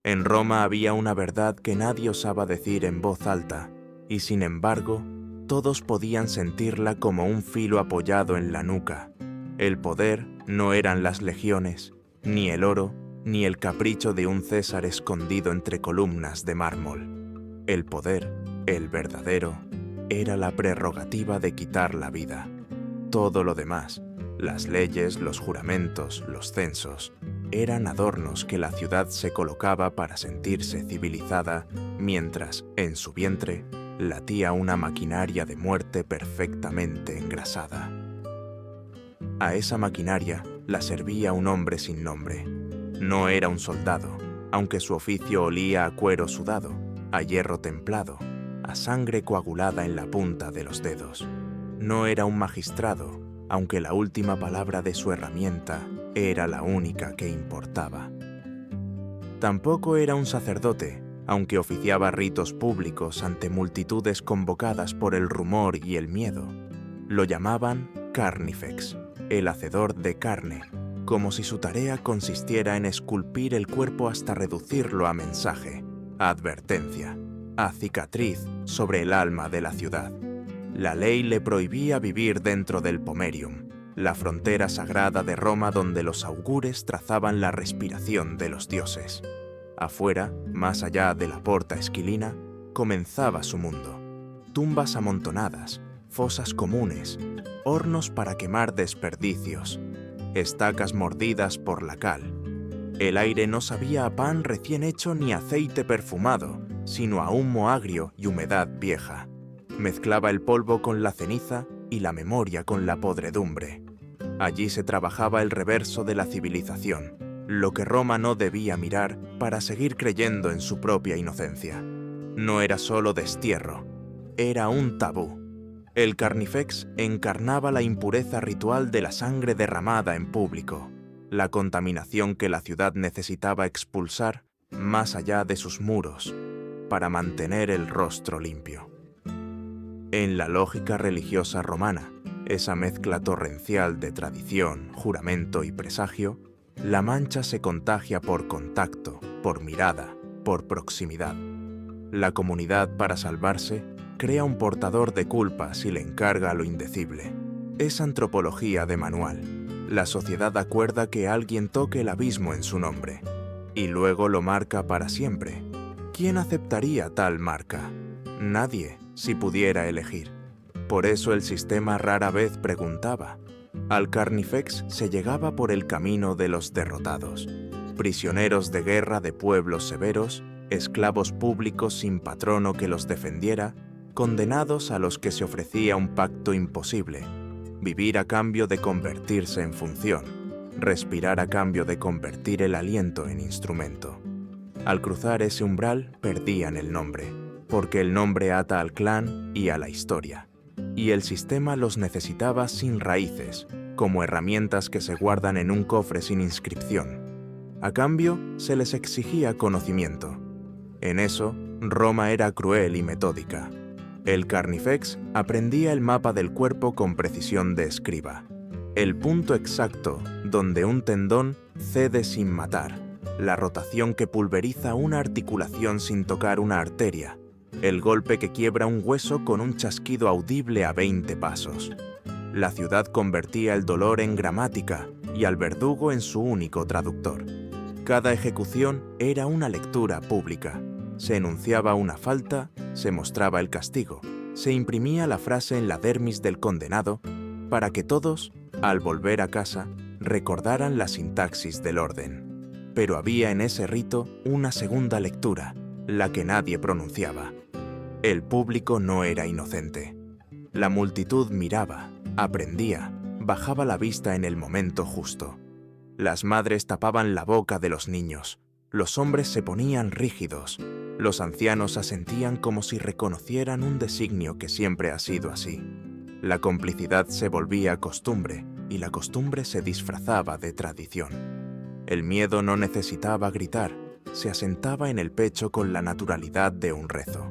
En Roma había una verdad que nadie osaba decir en voz alta, y sin embargo, todos podían sentirla como un filo apoyado en la nuca. El poder no eran las legiones, ni el oro, ni el capricho de un César escondido entre columnas de mármol. El poder, el verdadero, era la prerrogativa de quitar la vida. Todo lo demás, las leyes, los juramentos, los censos, eran adornos que la ciudad se colocaba para sentirse civilizada, mientras, en su vientre, latía una maquinaria de muerte perfectamente engrasada. A esa maquinaria la servía un hombre sin nombre. No era un soldado, aunque su oficio olía a cuero sudado, a hierro templado, a sangre coagulada en la punta de los dedos. No era un magistrado, aunque la última palabra de su herramienta era la única que importaba. Tampoco era un sacerdote, aunque oficiaba ritos públicos ante multitudes convocadas por el rumor y el miedo. Lo llamaban Carnifex, el hacedor de carne, como si su tarea consistiera en esculpir el cuerpo hasta reducirlo a mensaje, a advertencia, a cicatriz sobre el alma de la ciudad. La ley le prohibía vivir dentro del Pomerium, la frontera sagrada de Roma donde los augures trazaban la respiración de los dioses. Afuera, más allá de la Porta Esquilina, comenzaba su mundo. Tumbas amontonadas, fosas comunes, hornos para quemar desperdicios, estacas mordidas por la cal. El aire no sabía a pan recién hecho ni aceite perfumado, sino a humo agrio y humedad vieja. Mezclaba el polvo con la ceniza y la memoria con la podredumbre. Allí se trabajaba el reverso de la civilización, lo que Roma no debía mirar para seguir creyendo en su propia inocencia. No era solo destierro, era un tabú. El Carnifex encarnaba la impureza ritual de la sangre derramada en público, la contaminación que la ciudad necesitaba expulsar más allá de sus muros para mantener el rostro limpio. En la lógica religiosa romana, esa mezcla torrencial de tradición, juramento y presagio, la mancha se contagia por contacto, por mirada, por proximidad. La comunidad, para salvarse, crea un portador de culpas y le encarga lo indecible. Es antropología de manual. La sociedad acuerda que alguien toque el abismo en su nombre, y luego lo marca para siempre. ¿Quién aceptaría tal marca? Nadie, si pudiera elegir. Por eso el sistema rara vez preguntaba. Al Carnifex se llegaba por el camino de los derrotados, prisioneros de guerra de pueblos severos, esclavos públicos sin patrono que los defendiera, condenados a los que se ofrecía un pacto imposible, vivir a cambio de convertirse en función, respirar a cambio de convertir el aliento en instrumento. Al cruzar ese umbral perdían el nombre, porque el nombre ata al clan y a la historia, y el sistema los necesitaba sin raíces, como herramientas que se guardan en un cofre sin inscripción. A cambio, se les exigía conocimiento. En eso, Roma era cruel y metódica. El Carnifex aprendía el mapa del cuerpo con precisión de escriba, el punto exacto donde un tendón cede sin matar, la rotación que pulveriza una articulación sin tocar una arteria, el golpe que quiebra un hueso con un chasquido audible a 20 pasos. La ciudad convertía el dolor en gramática y al verdugo en su único traductor. Cada ejecución era una lectura pública. Se enunciaba una falta, se mostraba el castigo, se imprimía la frase en la dermis del condenado para que todos, al volver a casa, recordaran la sintaxis del orden. Pero había en ese rito una segunda lectura, la que nadie pronunciaba. El público no era inocente. La multitud miraba, aprendía, bajaba la vista en el momento justo. Las madres tapaban la boca de los niños, los hombres se ponían rígidos, los ancianos asentían como si reconocieran un designio que siempre ha sido así. La complicidad se volvía costumbre y la costumbre se disfrazaba de tradición. El miedo no necesitaba gritar, se asentaba en el pecho con la naturalidad de un rezo.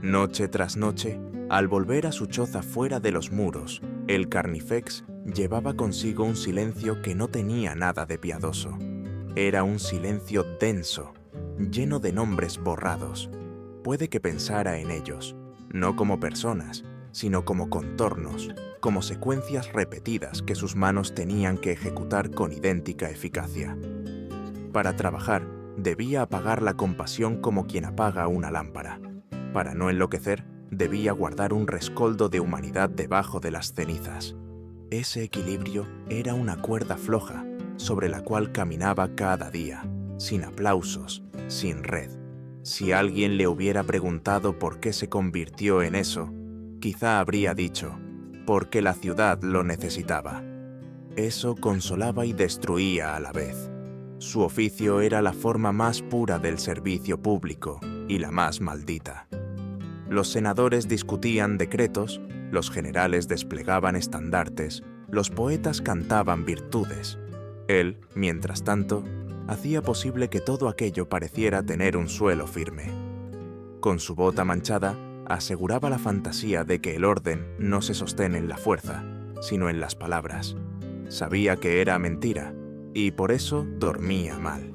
Noche tras noche, al volver a su choza fuera de los muros, el Carnifex llevaba consigo un silencio que no tenía nada de piadoso. Era un silencio denso, lleno de nombres borrados. Puede que pensara en ellos, no como personas, sino como contornos, como secuencias repetidas que sus manos tenían que ejecutar con idéntica eficacia. Para trabajar, debía apagar la compasión como quien apaga una lámpara. Para no enloquecer, debía guardar un rescoldo de humanidad debajo de las cenizas. Ese equilibrio era una cuerda floja sobre la cual caminaba cada día, sin aplausos, sin red. Si alguien le hubiera preguntado por qué se convirtió en eso, quizá habría dicho, porque la ciudad lo necesitaba. Eso consolaba y destruía a la vez. Su oficio era la forma más pura del servicio público y la más maldita. Los senadores discutían decretos, los generales desplegaban estandartes, los poetas cantaban virtudes. Él, mientras tanto, hacía posible que todo aquello pareciera tener un suelo firme. Con su bota manchada, aseguraba la fantasía de que el orden no se sostiene en la fuerza, sino en las palabras. Sabía que era mentira, y por eso dormía mal.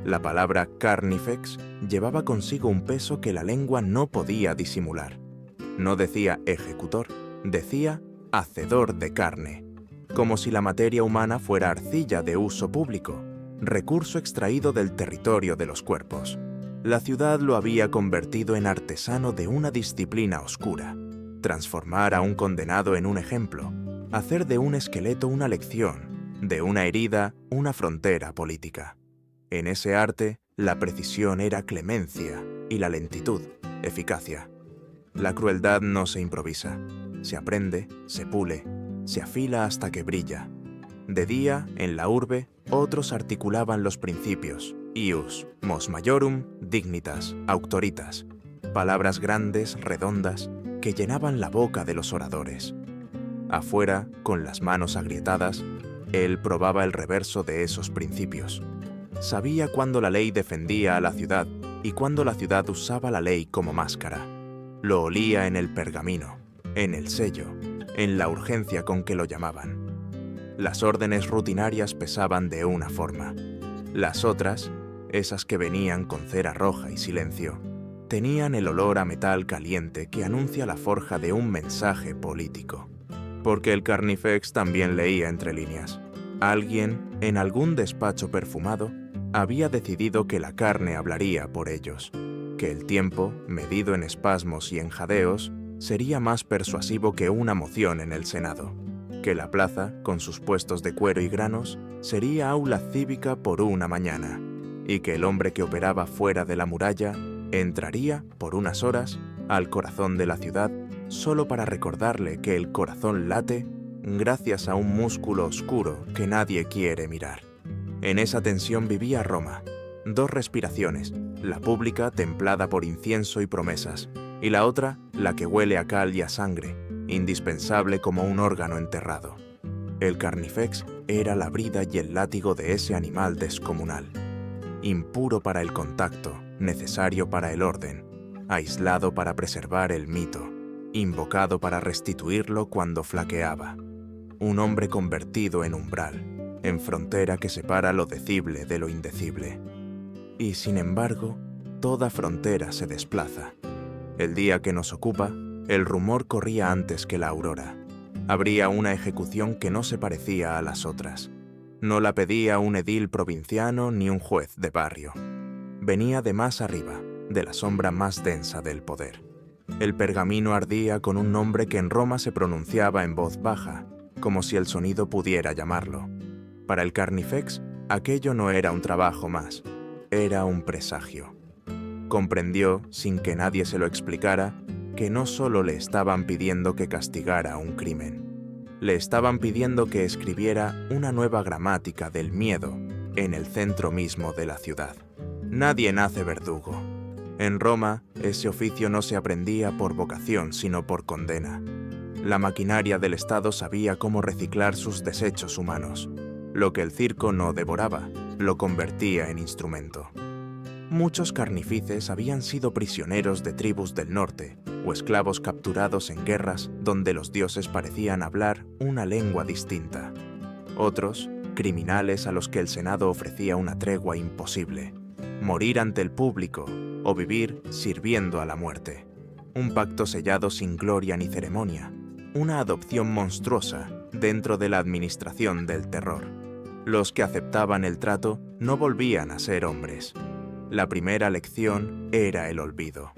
La palabra carnifex llevaba consigo un peso que la lengua no podía disimular. No decía ejecutor, decía hacedor de carne, como si la materia humana fuera arcilla de uso público, recurso extraído del territorio de los cuerpos. La ciudad lo había convertido en artesano de una disciplina oscura, transformar a un condenado en un ejemplo, hacer de un esqueleto una lección, de una herida una frontera política. En ese arte, la precisión era clemencia y la lentitud, eficacia. La crueldad no se improvisa, se aprende, se pule, se afila hasta que brilla. De día, en la urbe, otros articulaban los principios, ius, mos maiorum, dignitas, auctoritas, palabras grandes, redondas, que llenaban la boca de los oradores. Afuera, con las manos agrietadas, él probaba el reverso de esos principios. Sabía cuándo la ley defendía a la ciudad y cuándo la ciudad usaba la ley como máscara. Lo olía en el pergamino, en el sello, en la urgencia con que lo llamaban. Las órdenes rutinarias pesaban de una forma. Las otras, esas que venían con cera roja y silencio, tenían el olor a metal caliente que anuncia la forja de un mensaje político. Porque el carnifex también leía entre líneas. Alguien, en algún despacho perfumado, había decidido que la carne hablaría por ellos, que el tiempo, medido en espasmos y en jadeos, sería más persuasivo que una moción en el Senado, que la plaza, con sus puestos de cuero y granos, sería aula cívica por una mañana, y que el hombre que operaba fuera de la muralla entraría, por unas horas, al corazón de la ciudad, solo para recordarle que el corazón late gracias a un músculo oscuro que nadie quiere mirar. En esa tensión vivía Roma. 2 respiraciones, la pública templada por incienso y promesas, y la otra, la que huele a cal y a sangre, indispensable como un órgano enterrado. El carnifex era la brida y el látigo de ese animal descomunal. Impuro para el contacto, necesario para el orden, aislado para preservar el mito, invocado para restituirlo cuando flaqueaba. Un hombre convertido en umbral, en frontera que separa lo decible de lo indecible. Y sin embargo, toda frontera se desplaza. El día que nos ocupa, el rumor corría antes que la aurora. Habría una ejecución que no se parecía a las otras. No la pedía un edil provinciano ni un juez de barrio. Venía de más arriba, de la sombra más densa del poder. El pergamino ardía con un nombre que en Roma se pronunciaba en voz baja, como si el sonido pudiera llamarlo. Para el carnifex, aquello no era un trabajo más, era un presagio. Comprendió, sin que nadie se lo explicara, que no solo le estaban pidiendo que castigara un crimen, le estaban pidiendo que escribiera una nueva gramática del miedo en el centro mismo de la ciudad. Nadie nace verdugo. En Roma, ese oficio no se aprendía por vocación, sino por condena. La maquinaria del Estado sabía cómo reciclar sus desechos humanos. Lo que el circo no devoraba, lo convertía en instrumento. Muchos carnifices habían sido prisioneros de tribus del norte o esclavos capturados en guerras donde los dioses parecían hablar una lengua distinta. Otros, criminales a los que el Senado ofrecía una tregua imposible. morir ante el público o vivir sirviendo a la muerte. Un pacto sellado sin gloria ni ceremonia, una adopción monstruosa dentro de la administración del terror. Los que aceptaban el trato no volvían a ser hombres. La primera lección era el olvido.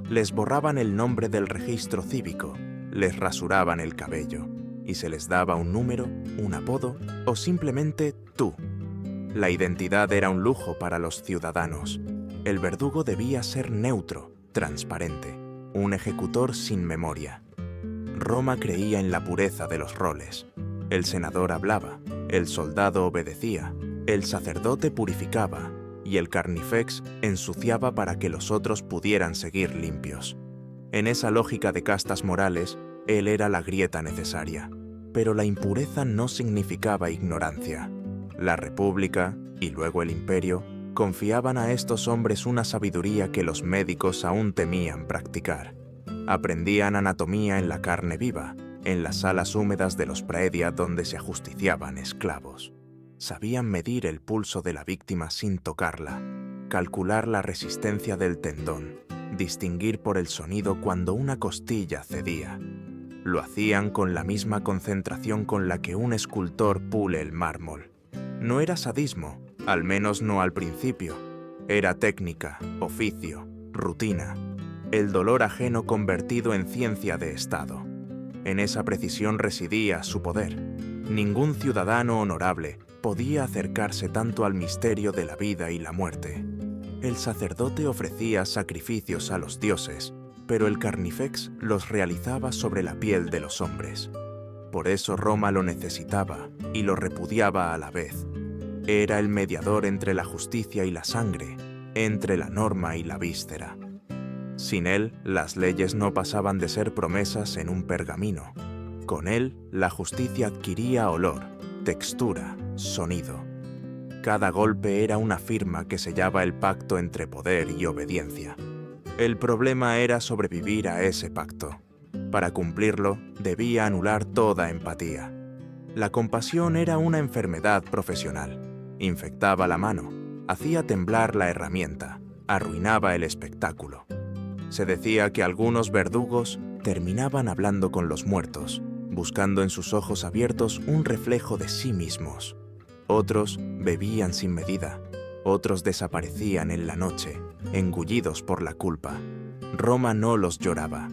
Les borraban el nombre del registro cívico, les rasuraban el cabello y se les daba un número, un apodo o simplemente tú. La identidad era un lujo para los ciudadanos. El verdugo debía ser neutro, transparente, un ejecutor sin memoria. Roma creía en la pureza de los roles. El senador hablaba, el soldado obedecía, el sacerdote purificaba y el carnifex ensuciaba para que los otros pudieran seguir limpios. En esa lógica de castas morales, él era la grieta necesaria. Pero la impureza no significaba ignorancia. La República, y luego el Imperio, confiaban a estos hombres una sabiduría que los médicos aún temían practicar. Aprendían anatomía en la carne viva, en las salas húmedas de los praedia donde se ajusticiaban esclavos. Sabían medir el pulso de la víctima sin tocarla, calcular la resistencia del tendón, distinguir por el sonido cuando una costilla cedía. Lo hacían con la misma concentración con la que un escultor pule el mármol. No era sadismo, al menos no al principio. Era técnica, oficio, rutina. El dolor ajeno convertido en ciencia de Estado. En esa precisión residía su poder. Ningún ciudadano honorable podía acercarse tanto al misterio de la vida y la muerte. El sacerdote ofrecía sacrificios a los dioses, pero el carnifex los realizaba sobre la piel de los hombres. Por eso Roma lo necesitaba y lo repudiaba a la vez. Era el mediador entre la justicia y la sangre, entre la norma y la víscera. Sin él, las leyes no pasaban de ser promesas en un pergamino. Con él, la justicia adquiría olor, textura, sonido. Cada golpe era una firma que sellaba el pacto entre poder y obediencia. El problema era sobrevivir a ese pacto. Para cumplirlo, debía anular toda empatía. La compasión era una enfermedad profesional. Infectaba la mano, hacía temblar la herramienta, arruinaba el espectáculo. Se decía que algunos verdugos terminaban hablando con los muertos, buscando en sus ojos abiertos un reflejo de sí mismos. Otros bebían sin medida, otros desaparecían en la noche, engullidos por la culpa. Roma no los lloraba.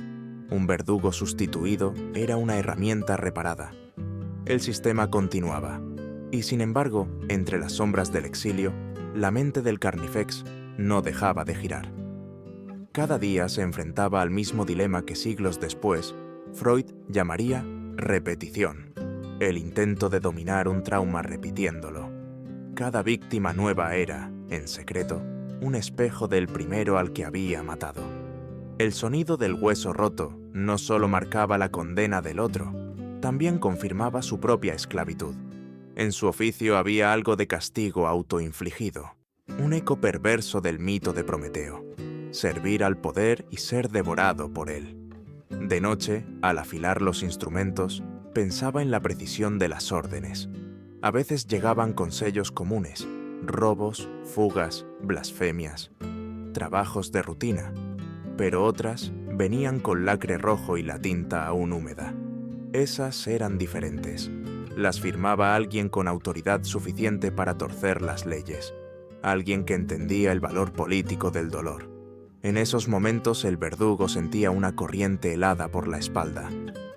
Un verdugo sustituido era una herramienta reparada. El sistema continuaba. Y sin embargo, entre las sombras del exilio, la mente del carnifex no dejaba de girar. Cada día se enfrentaba al mismo dilema que siglos después Freud llamaría repetición, el intento de dominar un trauma repitiéndolo. Cada víctima nueva era, en secreto, un espejo del primero al que había matado. El sonido del hueso roto no solo marcaba la condena del otro, también confirmaba su propia esclavitud. En su oficio había algo de castigo autoinfligido, un eco perverso del mito de Prometeo, servir al poder y ser devorado por él. De noche, al afilar los instrumentos, pensaba en la precisión de las órdenes. A veces llegaban con sellos comunes, robos, fugas, blasfemias, trabajos de rutina, pero otras venían con lacre rojo y la tinta aún húmeda. Esas eran diferentes. Las firmaba alguien con autoridad suficiente para torcer las leyes, alguien que entendía el valor político del dolor. En esos momentos el verdugo sentía una corriente helada por la espalda.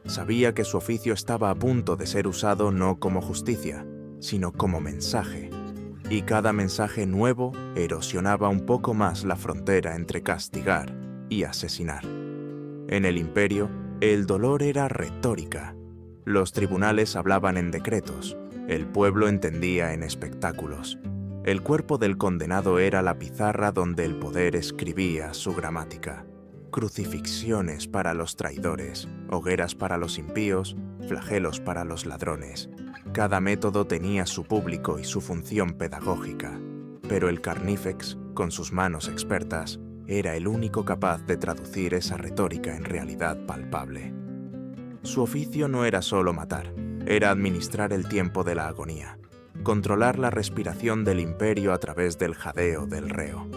Sabía que su oficio estaba a punto de ser usado no como justicia, sino como mensaje. Y cada mensaje nuevo erosionaba un poco más la frontera entre castigar y asesinar. En el Imperio, el dolor era retórica. Los tribunales hablaban en decretos, el pueblo entendía en espectáculos. El cuerpo del condenado era la pizarra donde el poder escribía su gramática. Crucifixiones para los traidores, hogueras para los impíos, flagelos para los ladrones. Cada método tenía su público y su función pedagógica, pero el carnifex, con sus manos expertas, era el único capaz de traducir esa retórica en realidad palpable. Su oficio no era solo matar, era administrar el tiempo de la agonía, controlar la respiración del imperio a través del jadeo del reo.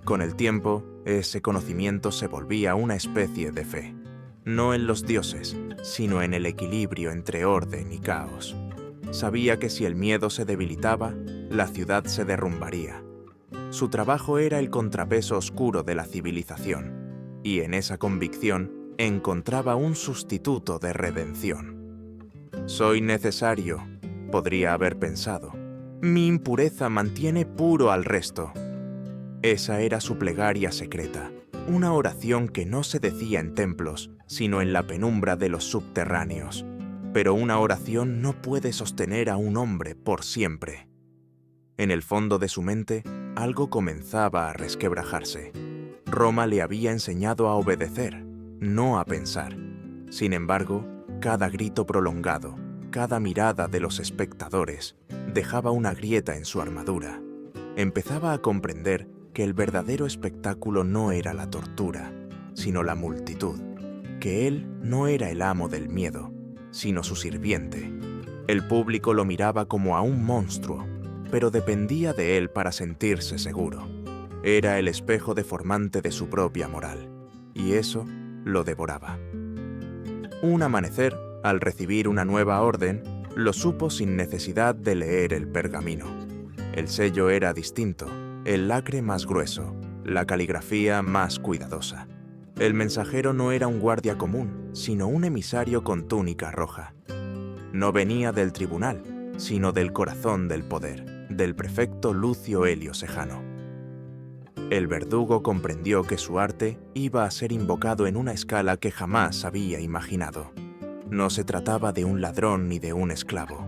Con el tiempo, ese conocimiento se volvía una especie de fe, no en los dioses, sino en el equilibrio entre orden y caos. Sabía que si el miedo se debilitaba, la ciudad se derrumbaría. Su trabajo era el contrapeso oscuro de la civilización, y en esa convicción encontraba un sustituto de redención. «Soy necesario», podría haber pensado. «Mi impureza mantiene puro al resto». Esa era su plegaria secreta, una oración que no se decía en templos, sino en la penumbra de los subterráneos. Pero una oración no puede sostener a un hombre por siempre. En el fondo de su mente, algo comenzaba a resquebrajarse. Roma le había enseñado a obedecer, no a pensar. Sin embargo, cada grito prolongado, cada mirada de los espectadores, dejaba una grieta en su armadura. Empezaba a comprender que el verdadero espectáculo no era la tortura, sino la multitud, que él no era el amo del miedo, sino su sirviente. El público lo miraba como a un monstruo, pero dependía de él para sentirse seguro. Era el espejo deformante de su propia moral, y eso lo devoraba. Un amanecer, al recibir una nueva orden, lo supo sin necesidad de leer el pergamino. El sello era distinto, el lacre más grueso, la caligrafía más cuidadosa. El mensajero no era un guardia común, sino un emisario con túnica roja. No venía del tribunal, sino del corazón del poder, del prefecto Lucio Helio Sejano. El verdugo comprendió que su arte iba a ser invocado en una escala que jamás había imaginado. No se trataba de un ladrón ni de un esclavo,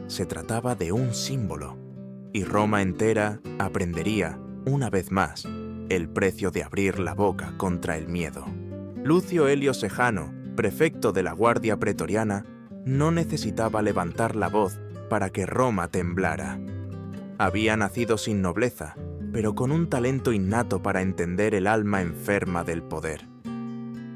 se trataba de un símbolo. Y Roma entera aprendería, una vez más, el precio de abrir la boca contra el miedo. Lucio Helio Sejano, prefecto de la Guardia Pretoriana, no necesitaba levantar la voz para que Roma temblara. Había nacido sin nobleza, pero con un talento innato para entender el alma enferma del poder.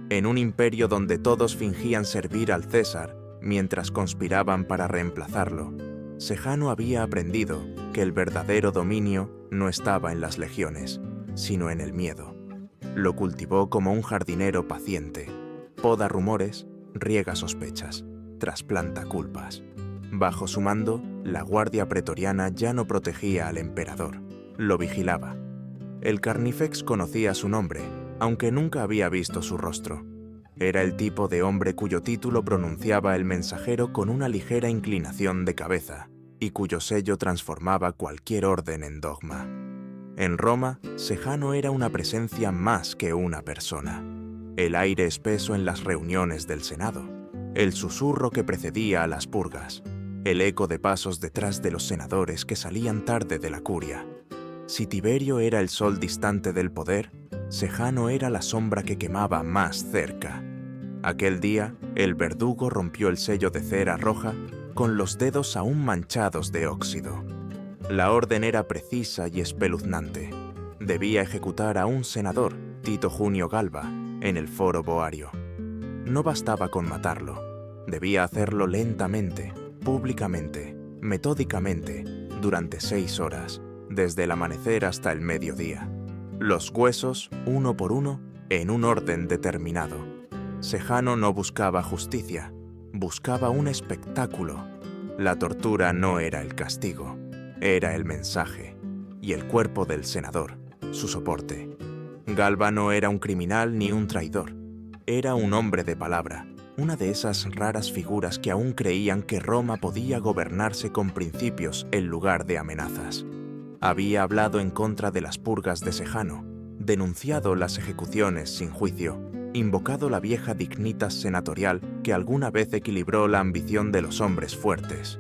En un imperio donde todos fingían servir al César, mientras conspiraban para reemplazarlo, Sejano había aprendido que el verdadero dominio no estaba en las legiones, sino en el miedo. Lo cultivó como un jardinero paciente. Poda rumores, riega sospechas, trasplanta culpas. Bajo su mando, la Guardia Pretoriana ya no protegía al emperador, lo vigilaba. El Carnifex conocía su nombre, aunque nunca había visto su rostro. Era el tipo de hombre cuyo título pronunciaba el mensajero con una ligera inclinación de cabeza y cuyo sello transformaba cualquier orden en dogma. En Roma, Sejano era una presencia más que una persona. El aire espeso en las reuniones del Senado, el susurro que precedía a las purgas, el eco de pasos detrás de los senadores que salían tarde de la curia. Si Tiberio era el sol distante del poder, Sejano era la sombra que quemaba más cerca. Aquel día, el verdugo rompió el sello de cera roja con los dedos aún manchados de óxido. La orden era precisa y espeluznante. Debía ejecutar a un senador, Tito Junio Galba, en el Foro Boario. No bastaba con matarlo. Debía hacerlo lentamente, públicamente, metódicamente, durante 6 horas, desde el amanecer hasta el mediodía. Los huesos, uno por uno, en un orden determinado. Sejano no buscaba justicia, buscaba un espectáculo. La tortura no era el castigo, era el mensaje, y el cuerpo del senador, su soporte. Galba no era un criminal ni un traidor, era un hombre de palabra, una de esas raras figuras que aún creían que Roma podía gobernarse con principios en lugar de amenazas. Había hablado en contra de las purgas de Sejano, denunciado las ejecuciones sin juicio, invocado la vieja dignitas senatorial que alguna vez equilibró la ambición de los hombres fuertes.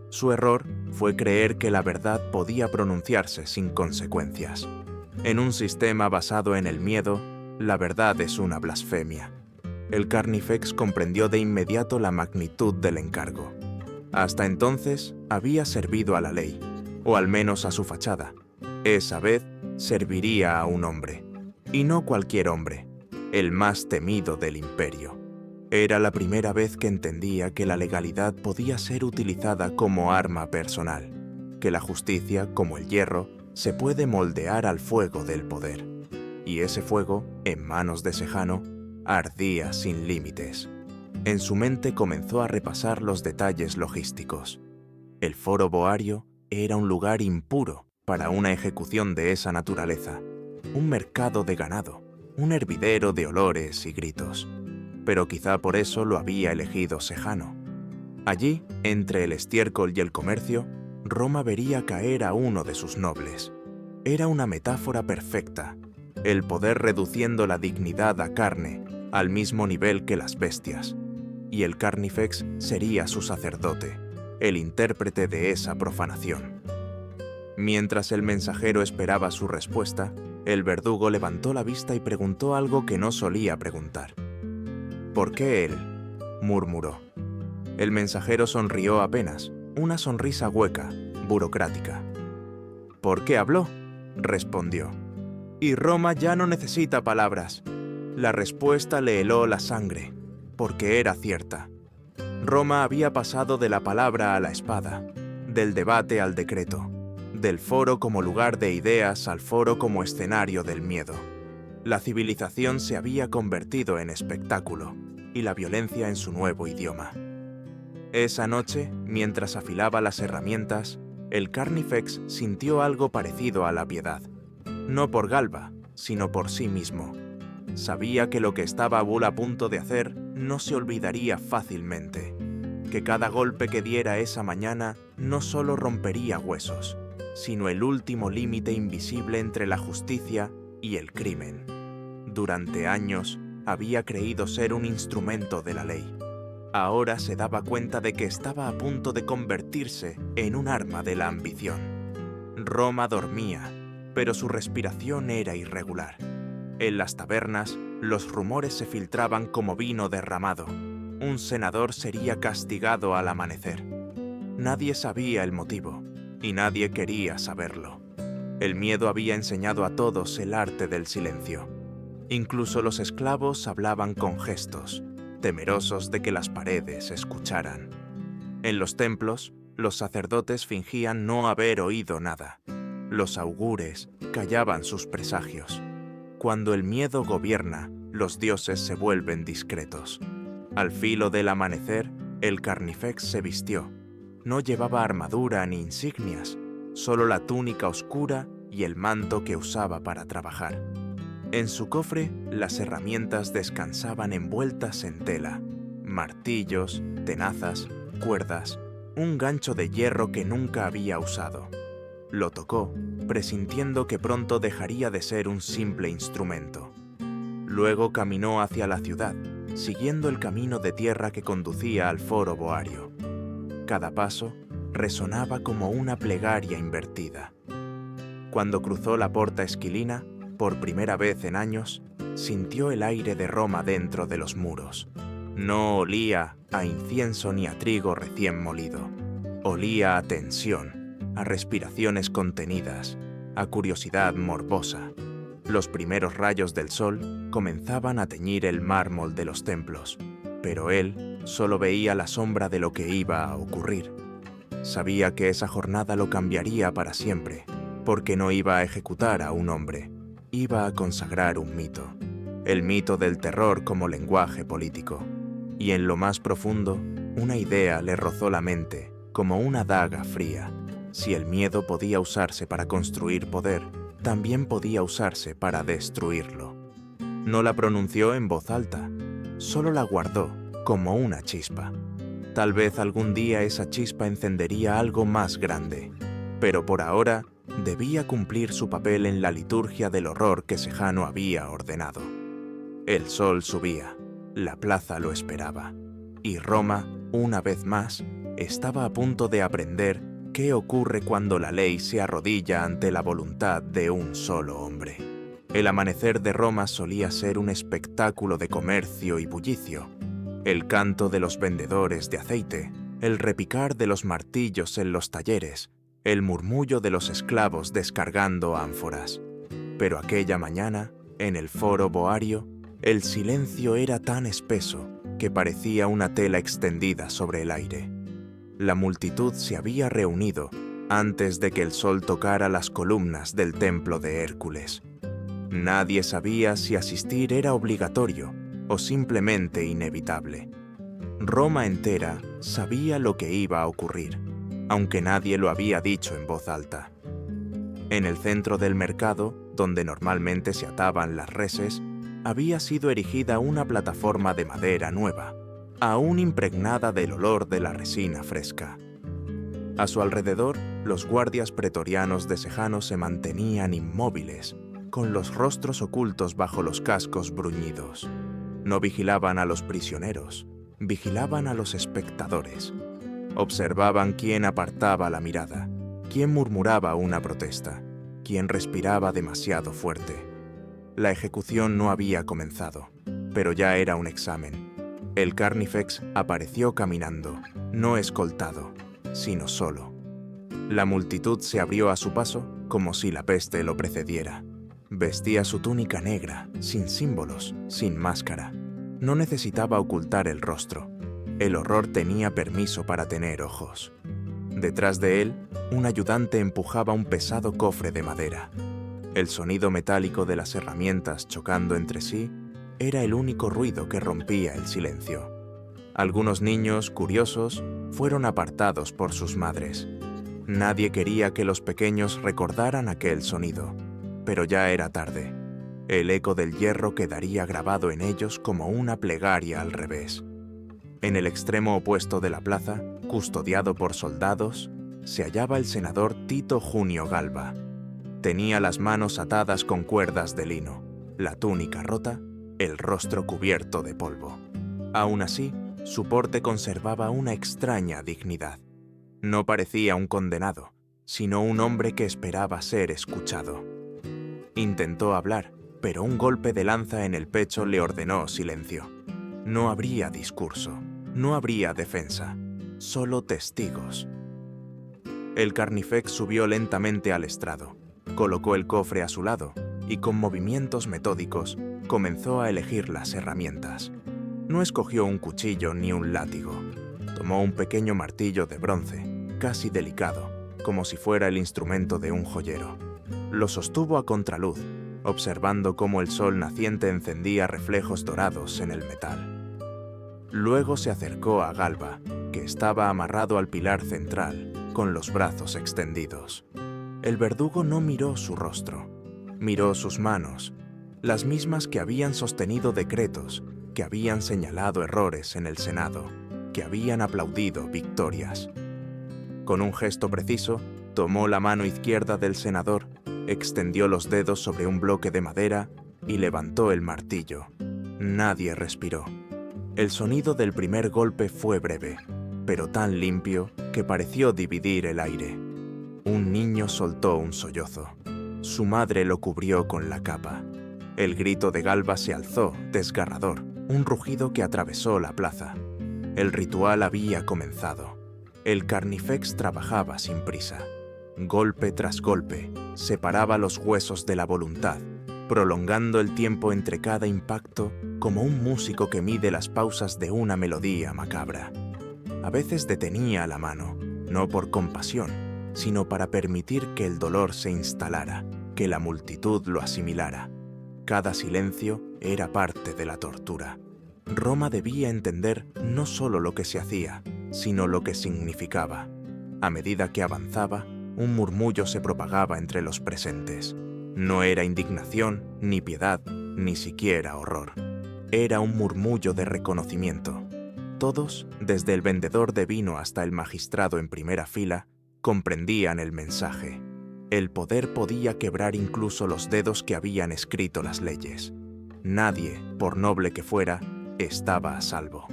Su error fue creer que la verdad podía pronunciarse sin consecuencias. En un sistema basado en el miedo, la verdad es una blasfemia. El Carnifex comprendió de inmediato la magnitud del encargo. Hasta entonces había servido a la ley, o al menos a su fachada. Esa vez serviría a un hombre, y no cualquier hombre, el más temido del imperio. Era la primera vez que entendía que la legalidad podía ser utilizada como arma personal, que la justicia, como el hierro, se puede moldear al fuego del poder. y ese fuego, en manos de Sejano, ardía sin límites. En su mente comenzó a repasar los detalles logísticos. El foro boario era un lugar impuro para una ejecución de esa naturaleza, un mercado de ganado, un hervidero de olores y gritos. Pero quizá por eso lo había elegido Sejano. Allí, entre el estiércol y el comercio, Roma vería caer a uno de sus nobles. Era una metáfora perfecta, el poder reduciendo la dignidad a carne, al mismo nivel que las bestias. Y el Carnifex sería su sacerdote, el intérprete de esa profanación. Mientras el mensajero esperaba su respuesta, el verdugo levantó la vista y preguntó algo que no solía preguntar. «¿Por qué él?», murmuró. El mensajero sonrió apenas, una sonrisa hueca, burocrática. «¿Por qué habló?», respondió. «Y Roma ya no necesita palabras». La respuesta le heló la sangre, porque era cierta. Roma había pasado de la palabra a la espada, del debate al decreto, del foro como lugar de ideas al foro como escenario del miedo. La civilización se había convertido en espectáculo, y la violencia en su nuevo idioma. Esa noche, mientras afilaba las herramientas, el Carnifex sintió algo parecido a la piedad. No por Galba, sino por sí mismo. Sabía que lo que estaba Bull a punto de hacer no se olvidaría fácilmente, que cada golpe que diera esa mañana no solo rompería huesos, sino el último límite invisible entre la justicia y el crimen. Durante años había creído ser un instrumento de la ley. Ahora se daba cuenta de que estaba a punto de convertirse en un arma de la ambición. Roma dormía, pero su respiración era irregular. En las tabernas, los rumores se filtraban como vino derramado. Un senador sería castigado al amanecer. Nadie sabía el motivo, y nadie quería saberlo. El miedo había enseñado a todos el arte del silencio. Incluso los esclavos hablaban con gestos, temerosos de que las paredes escucharan. En los templos, los sacerdotes fingían no haber oído nada. Los augures callaban sus presagios. Cuando el miedo gobierna, los dioses se vuelven discretos. Al filo del amanecer, el Carnifex se vistió. No llevaba armadura ni insignias, solo la túnica oscura y el manto que usaba para trabajar. En su cofre, las herramientas descansaban envueltas en tela. Martillos, tenazas, cuerdas, un gancho de hierro que nunca había usado. Lo tocó, presintiendo que pronto dejaría de ser un simple instrumento. Luego caminó hacia la ciudad, siguiendo el camino de tierra que conducía al foro boario. Cada paso resonaba como una plegaria invertida. Cuando cruzó la Porta Esquilina, por primera vez en años, sintió el aire de Roma dentro de los muros. No olía a incienso ni a trigo recién molido. Olía a tensión, a respiraciones contenidas, a curiosidad morbosa. Los primeros rayos del sol comenzaban a teñir el mármol de los templos, pero él solo veía la sombra de lo que iba a ocurrir. Sabía que esa jornada lo cambiaría para siempre, porque no iba a ejecutar a un hombre, iba a consagrar un mito, el mito del terror como lenguaje político. Y en lo más profundo, una idea le rozó la mente, como una daga fría. Si el miedo podía usarse para construir poder, también podía usarse para destruirlo. No la pronunció en voz alta, solo la guardó como una chispa. Tal vez algún día esa chispa encendería algo más grande, pero por ahora debía cumplir su papel en la liturgia del horror que Sejano había ordenado. El sol subía, la plaza lo esperaba, y Roma, una vez más, estaba a punto de aprender qué ocurre cuando la ley se arrodilla ante la voluntad de un solo hombre. El amanecer de Roma solía ser un espectáculo de comercio y bullicio. El canto de los vendedores de aceite, el repicar de los martillos en los talleres, el murmullo de los esclavos descargando ánforas. Pero aquella mañana, en el foro boario, el silencio era tan espeso que parecía una tela extendida sobre el aire. La multitud se había reunido antes de que el sol tocara las columnas del templo de Hércules. Nadie sabía si asistir era obligatorio o simplemente inevitable. Roma entera sabía lo que iba a ocurrir, aunque nadie lo había dicho en voz alta. En el centro del mercado, donde normalmente se ataban las reses, había sido erigida una plataforma de madera nueva, aún impregnada del olor de la resina fresca. A su alrededor, los guardias pretorianos de Sejano se mantenían inmóviles, con los rostros ocultos bajo los cascos bruñidos. No vigilaban a los prisioneros, vigilaban a los espectadores. Observaban quién apartaba la mirada, quién murmuraba una protesta, quién respiraba demasiado fuerte. La ejecución no había comenzado, pero ya era un examen. El Carnifex apareció caminando, no escoltado, sino solo. La multitud se abrió a su paso como si la peste lo precediera. Vestía su túnica negra, sin símbolos, sin máscara. No necesitaba ocultar el rostro. El horror tenía permiso para tener ojos. Detrás de él, un ayudante empujaba un pesado cofre de madera. El sonido metálico de las herramientas chocando entre sí era el único ruido que rompía el silencio. Algunos niños, curiosos, fueron apartados por sus madres. Nadie quería que los pequeños recordaran aquel sonido, pero ya era tarde. El eco del hierro quedaría grabado en ellos como una plegaria al revés. En el extremo opuesto de la plaza, custodiado por soldados, se hallaba el senador Tito Junio Galba. Tenía las manos atadas con cuerdas de lino, la túnica rota, el rostro cubierto de polvo. Aún así, su porte conservaba una extraña dignidad. No parecía un condenado, sino un hombre que esperaba ser escuchado. Intentó hablar, pero un golpe de lanza en el pecho le ordenó silencio. No habría discurso, no habría defensa, solo testigos. El Carnifex subió lentamente al estrado, colocó el cofre a su lado y con movimientos metódicos comenzó a elegir las herramientas. No escogió un cuchillo ni un látigo. Tomó un pequeño martillo de bronce, casi delicado, como si fuera el instrumento de un joyero. Lo sostuvo a contraluz, observando cómo el sol naciente encendía reflejos dorados en el metal. Luego se acercó a Galba, que estaba amarrado al pilar central, con los brazos extendidos. El verdugo no miró su rostro, miró sus manos, las mismas que habían sostenido decretos, que habían señalado errores en el Senado, que habían aplaudido victorias. Con un gesto preciso, tomó la mano izquierda del senador, extendió los dedos sobre un bloque de madera y levantó el martillo. Nadie respiró. El sonido del primer golpe fue breve, pero tan limpio que pareció dividir el aire. Un niño soltó un sollozo. Su madre lo cubrió con la capa. El grito de Galba se alzó, desgarrador, un rugido que atravesó la plaza. El ritual había comenzado. El Carnifex trabajaba sin prisa. Golpe tras golpe, separaba los huesos de la voluntad, prolongando el tiempo entre cada impacto como un músico que mide las pausas de una melodía macabra. A veces detenía la mano, no por compasión, sino para permitir que el dolor se instalara, que la multitud lo asimilara. Cada silencio era parte de la tortura. Roma debía entender no solo lo que se hacía, sino lo que significaba. A medida que avanzaba, un murmullo se propagaba entre los presentes. No era indignación, ni piedad, ni siquiera horror. Era un murmullo de reconocimiento. Todos, desde el vendedor de vino hasta el magistrado en primera fila, comprendían el mensaje. El poder podía quebrar incluso los dedos que habían escrito las leyes. Nadie, por noble que fuera, estaba a salvo.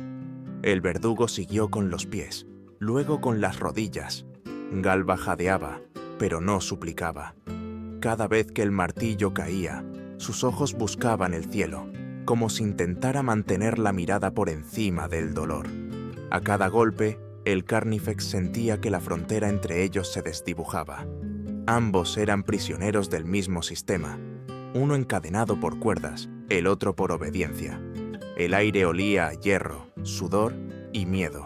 El verdugo siguió con los pies, luego con las rodillas. Galba jadeaba, pero no suplicaba. Cada vez que el martillo caía, sus ojos buscaban el cielo, como si intentara mantener la mirada por encima del dolor. A cada golpe, el Carnifex sentía que la frontera entre ellos se desdibujaba. Ambos eran prisioneros del mismo sistema, uno encadenado por cuerdas, el otro por obediencia. El aire olía a hierro, sudor y miedo.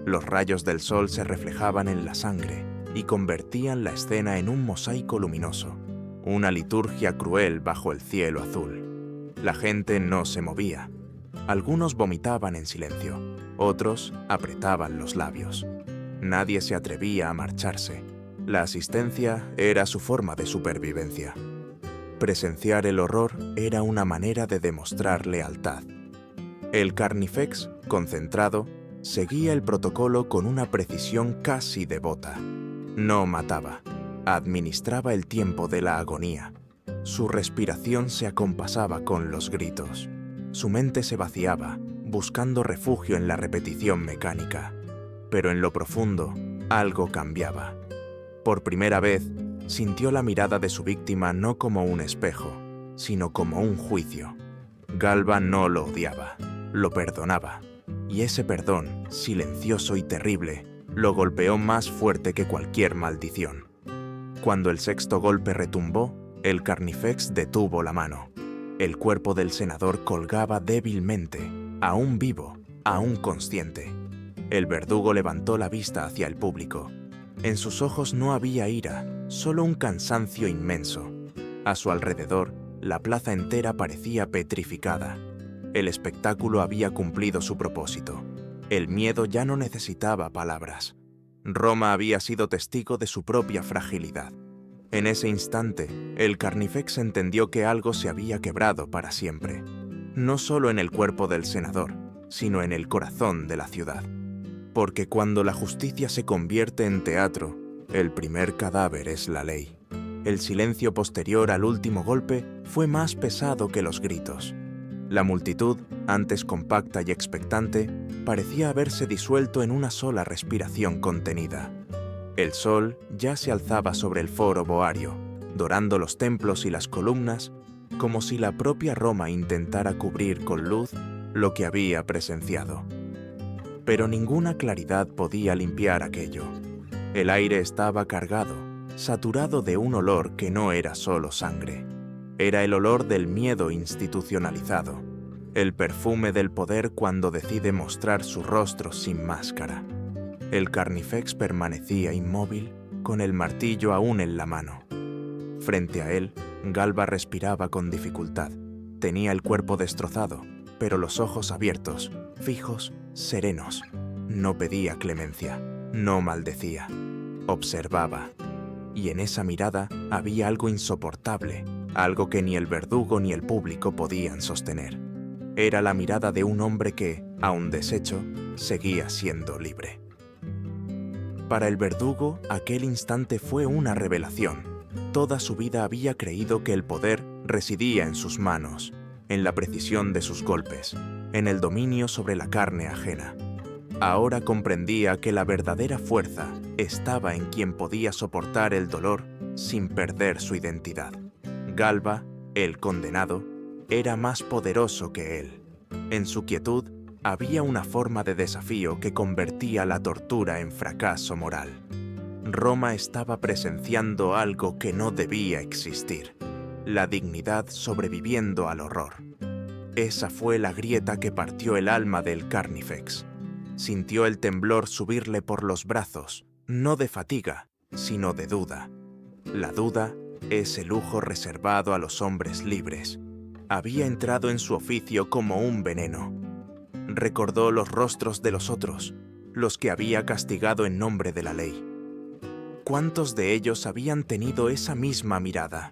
Los rayos del sol se reflejaban en la sangre y convertían la escena en un mosaico luminoso, una liturgia cruel bajo el cielo azul. La gente no se movía. Algunos vomitaban en silencio, otros apretaban los labios. Nadie se atrevía a marcharse. La asistencia era su forma de supervivencia. Presenciar el horror era una manera de demostrar lealtad. El Carnifex, concentrado, seguía el protocolo con una precisión casi devota. No mataba, administraba el tiempo de la agonía. Su respiración se acompasaba con los gritos. Su mente se vaciaba, buscando refugio en la repetición mecánica. Pero en lo profundo, algo cambiaba. Por primera vez, sintió la mirada de su víctima no como un espejo, sino como un juicio. Galba no lo odiaba, lo perdonaba. Y ese perdón, silencioso y terrible, lo golpeó más fuerte que cualquier maldición. Cuando el sexto golpe retumbó, el Carnifex detuvo la mano. El cuerpo del senador colgaba débilmente, aún vivo, aún consciente. El verdugo levantó la vista hacia el público. En sus ojos no había ira, solo un cansancio inmenso. A su alrededor, la plaza entera parecía petrificada. El espectáculo había cumplido su propósito. El miedo ya no necesitaba palabras. Roma había sido testigo de su propia fragilidad. En ese instante, el Carnifex entendió que algo se había quebrado para siempre. No solo en el cuerpo del senador, sino en el corazón de la ciudad. Porque cuando la justicia se convierte en teatro, el primer cadáver es la ley. El silencio posterior al último golpe fue más pesado que los gritos. La multitud, antes compacta y expectante, parecía haberse disuelto en una sola respiración contenida. El sol ya se alzaba sobre el foro boario, dorando los templos y las columnas, como si la propia Roma intentara cubrir con luz lo que había presenciado. Pero ninguna claridad podía limpiar aquello. El aire estaba cargado, saturado de un olor que no era solo sangre. Era el olor del miedo institucionalizado, el perfume del poder cuando decide mostrar su rostro sin máscara. El Carnifex permanecía inmóvil, con el martillo aún en la mano. Frente a él, Galba respiraba con dificultad. Tenía el cuerpo destrozado, pero los ojos abiertos, fijos, serenos. No pedía clemencia, no maldecía. Observaba. Y en esa mirada había algo insoportable, algo que ni el verdugo ni el público podían sostener. Era la mirada de un hombre que, aun deshecho, seguía siendo libre. Para el verdugo, aquel instante fue una revelación. Toda su vida había creído que el poder residía en sus manos, en la precisión de sus golpes, en el dominio sobre la carne ajena. Ahora comprendía que la verdadera fuerza estaba en quien podía soportar el dolor sin perder su identidad. Galba, el condenado, era más poderoso que él. En su quietud había una forma de desafío que convertía la tortura en fracaso moral. Roma estaba presenciando algo que no debía existir: la dignidad sobreviviendo al horror. Esa fue la grieta que partió el alma del Carnifex. Sintió el temblor subirle por los brazos, no de fatiga, sino de duda. La duda es el lujo reservado a los hombres libres. Había entrado en su oficio como un veneno. Recordó los rostros de los otros, los que había castigado en nombre de la ley. ¿Cuántos de ellos habían tenido esa misma mirada?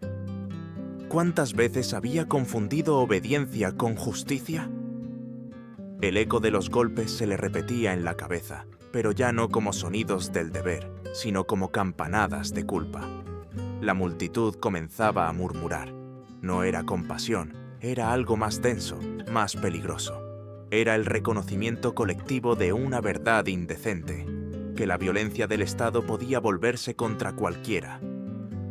¿Cuántas veces había confundido obediencia con justicia? El eco de los golpes se le repetía en la cabeza, pero ya no como sonidos del deber, sino como campanadas de culpa. La multitud comenzaba a murmurar. No era compasión, era algo más denso, más peligroso. Era el reconocimiento colectivo de una verdad indecente, que la violencia del Estado podía volverse contra cualquiera.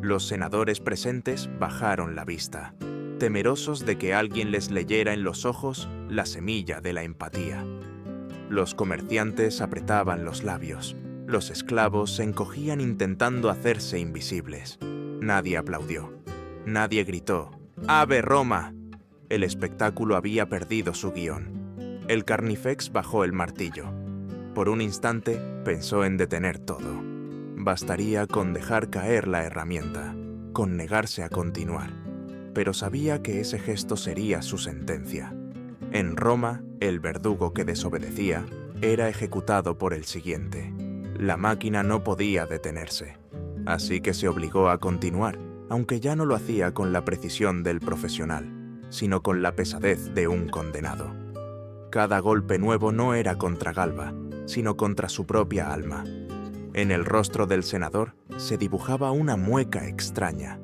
Los senadores presentes bajaron la vista, temerosos de que alguien les leyera en los ojos la semilla de la empatía. Los comerciantes apretaban los labios, los esclavos se encogían intentando hacerse invisibles. Nadie aplaudió, nadie gritó «¡Ave Roma!». El espectáculo había perdido su guión. El Carnifex bajó el martillo. Por un instante pensó en detener todo. Bastaría con dejar caer la herramienta. con negarse a continuar, pero sabía que ese gesto sería su sentencia. En Roma, el verdugo que desobedecía era ejecutado por el siguiente. La máquina no podía detenerse, así que se obligó a continuar, aunque ya no lo hacía con la precisión del profesional, sino con la pesadez de un condenado. Cada golpe nuevo no era contra Galba, sino contra su propia alma. En el rostro del senador se dibujaba una mueca extraña.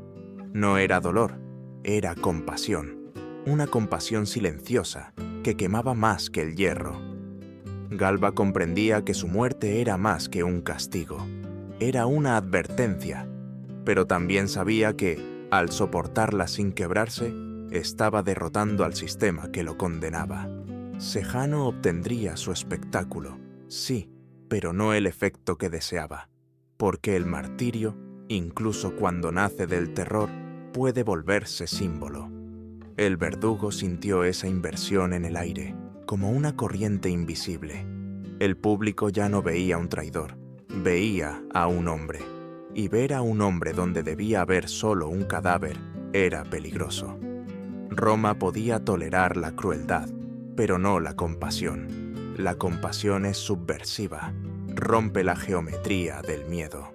No era dolor, era compasión, una compasión silenciosa que quemaba más que el hierro. Galba comprendía que su muerte era más que un castigo, era una advertencia, pero también sabía que, al soportarla sin quebrarse, estaba derrotando al sistema que lo condenaba. Sejano obtendría su espectáculo, sí, pero no el efecto que deseaba, porque el martirio, incluso cuando nace del terror, puede volverse símbolo. El verdugo sintió esa inversión en el aire, como una corriente invisible. El público ya no veía un traidor, veía a un hombre. Y ver a un hombre donde debía haber solo un cadáver era peligroso. Roma podía tolerar la crueldad, pero no la compasión. La compasión es subversiva, rompe la geometría del miedo.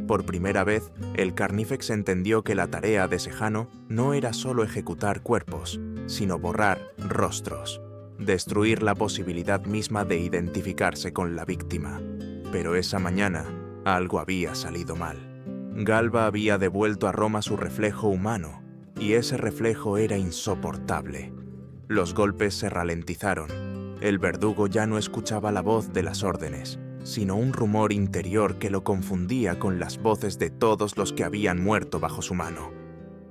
Por primera vez, el Carnifex entendió que la tarea de Sejano no era solo ejecutar cuerpos, sino borrar rostros, destruir la posibilidad misma de identificarse con la víctima. Pero esa mañana, algo había salido mal. Galba había devuelto a Roma su reflejo humano, y ese reflejo era insoportable. Los golpes se ralentizaron. El verdugo ya no escuchaba la voz de las órdenes, sino un rumor interior que lo confundía con las voces de todos los que habían muerto bajo su mano.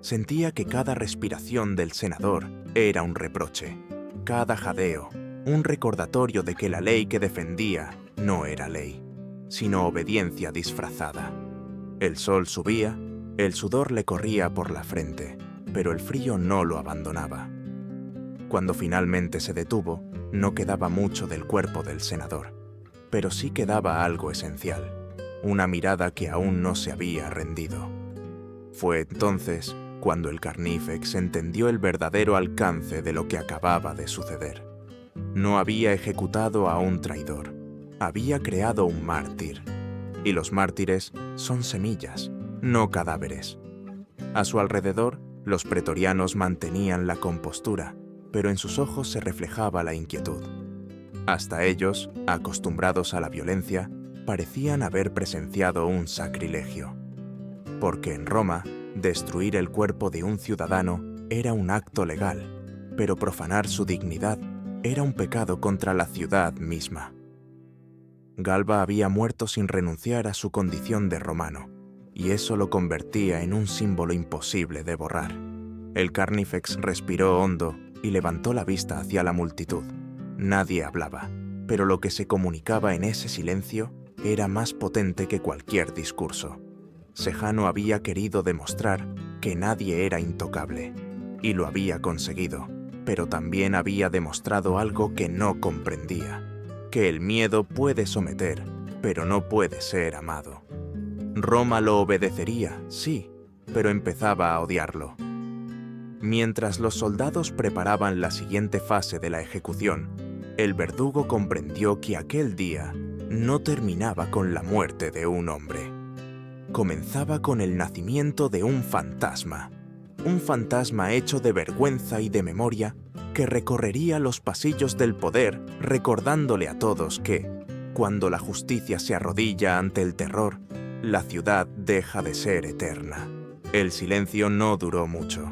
Sentía que cada respiración del senador era un reproche, cada jadeo, un recordatorio de que la ley que defendía no era ley, sino obediencia disfrazada. El sol subía, el sudor le corría por la frente, pero el frío no lo abandonaba. Cuando finalmente se detuvo, no quedaba mucho del cuerpo del senador, pero sí quedaba algo esencial, una mirada que aún no se había rendido. Fue entonces cuando el Carnifex entendió el verdadero alcance de lo que acababa de suceder. No había ejecutado a un traidor, había creado un mártir, y los mártires son semillas, no cadáveres. A su alrededor, los pretorianos mantenían la compostura, pero en sus ojos se reflejaba la inquietud. Hasta ellos, acostumbrados a la violencia, parecían haber presenciado un sacrilegio. Porque en Roma, destruir el cuerpo de un ciudadano era un acto legal, pero profanar su dignidad era un pecado contra la ciudad misma. Galba había muerto sin renunciar a su condición de romano, y eso lo convertía en un símbolo imposible de borrar. El Carnifex respiró hondo y levantó la vista hacia la multitud. Nadie hablaba, pero lo que se comunicaba en ese silencio era más potente que cualquier discurso. Sejano había querido demostrar que nadie era intocable, y lo había conseguido, pero también había demostrado algo que no comprendía, que el miedo puede someter, pero no puede ser amado. Roma lo obedecería, sí, pero empezaba a odiarlo. Mientras los soldados preparaban la siguiente fase de la ejecución, el verdugo comprendió que aquel día no terminaba con la muerte de un hombre. Comenzaba con el nacimiento de un fantasma hecho de vergüenza y de memoria que recorrería los pasillos del poder recordándole a todos que, cuando la justicia se arrodilla ante el terror, la ciudad deja de ser eterna. El silencio no duró mucho.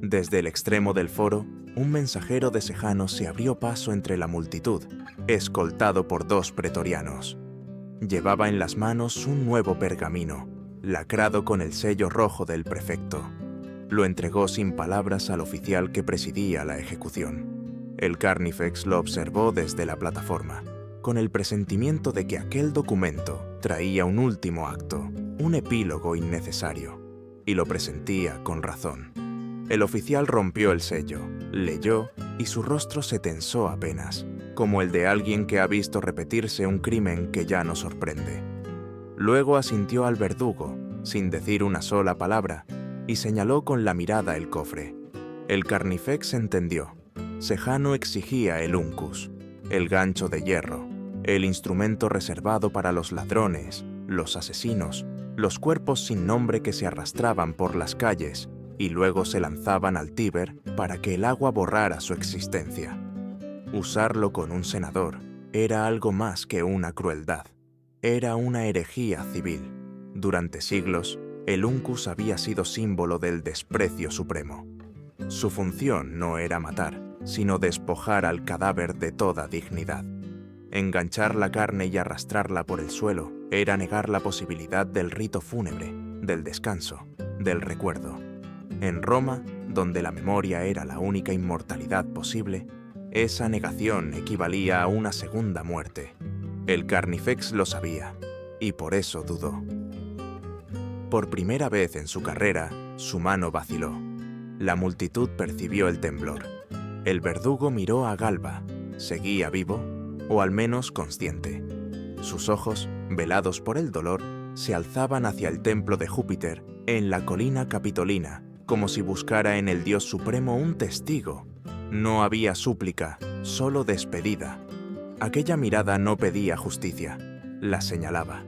Desde el extremo del foro, un mensajero de Sejano se abrió paso entre la multitud, escoltado por 2 pretorianos. Llevaba en las manos un nuevo pergamino, lacrado con el sello rojo del prefecto. Lo entregó sin palabras al oficial que presidía la ejecución. El Carnifex lo observó desde la plataforma, con el presentimiento de que aquel documento traía un último acto, un epílogo innecesario, y lo presentía con razón. El oficial rompió el sello, leyó y su rostro se tensó apenas, como el de alguien que ha visto repetirse un crimen que ya no sorprende. Luego asintió al verdugo sin decir una sola palabra, y señaló con la mirada el cofre. El Carnifex entendió. Sejano exigía el uncus, el gancho de hierro, el instrumento reservado para los ladrones, los asesinos, los cuerpos sin nombre que se arrastraban por las calles y luego se lanzaban al Tíber para que el agua borrara su existencia. Usarlo con un senador era algo más que una crueldad. Era una herejía civil. Durante siglos, el uncus había sido símbolo del desprecio supremo. Su función no era matar, sino despojar al cadáver de toda dignidad. Enganchar la carne y arrastrarla por el suelo era negar la posibilidad del rito fúnebre, del descanso, del recuerdo. En Roma, donde la memoria era la única inmortalidad posible, esa negación equivalía a una segunda muerte. El Carnifex lo sabía, y por eso dudó. Por primera vez en su carrera, su mano vaciló. La multitud percibió el temblor. El verdugo miró a Galba. ¿Seguía vivo? O al menos consciente. Sus ojos, velados por el dolor, se alzaban hacia el templo de Júpiter en la colina capitolina, como si buscara en el dios supremo un testigo. No había súplica, solo despedida. Aquella mirada no pedía justicia, la señalaba.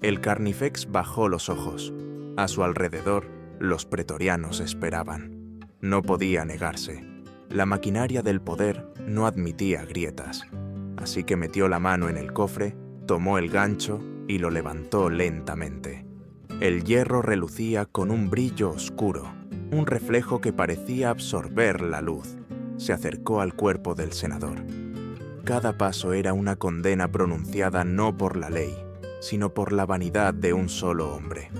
El Carnifex bajó los ojos. A su alrededor, los pretorianos esperaban. No podía negarse. La maquinaria del poder no admitía grietas. Así que metió la mano en el cofre, tomó el gancho y lo levantó lentamente. El hierro relucía con un brillo oscuro, un reflejo que parecía absorber la luz. Se acercó al cuerpo del senador. Cada paso era una condena pronunciada no por la ley, sino por la vanidad de un solo hombre.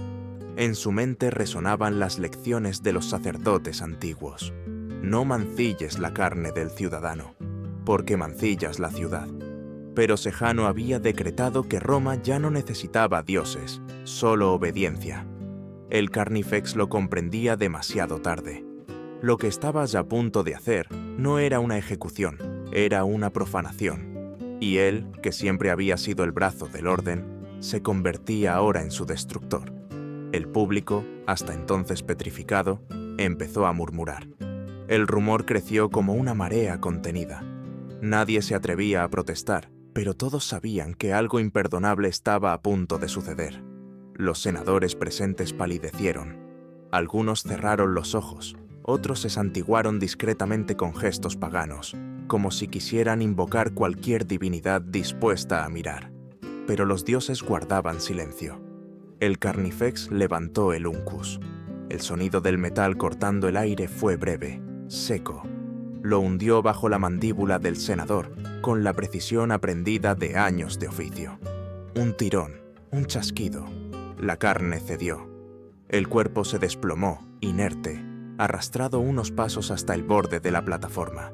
En su mente resonaban las lecciones de los sacerdotes antiguos. No mancilles la carne del ciudadano, porque mancillas la ciudad. Pero Sejano había decretado que Roma ya no necesitaba dioses, solo obediencia. El Carnifex lo comprendía demasiado tarde. Lo que estabas a punto de hacer no era una ejecución, era una profanación. Y él, que siempre había sido el brazo del orden, se convertía ahora en su destructor. El público, hasta entonces petrificado, empezó a murmurar. El rumor creció como una marea contenida. Nadie se atrevía a protestar, pero todos sabían que algo imperdonable estaba a punto de suceder. Los senadores presentes palidecieron. Algunos cerraron los ojos, otros se santiguaron discretamente con gestos paganos, como si quisieran invocar cualquier divinidad dispuesta a mirar. Pero los dioses guardaban silencio. El Carnifex levantó el uncus. El sonido del metal cortando el aire fue breve, seco. Lo hundió bajo la mandíbula del senador, con la precisión aprendida de años de oficio. Un tirón, un chasquido. La carne cedió. El cuerpo se desplomó, inerte, arrastrado unos pasos hasta el borde de la plataforma.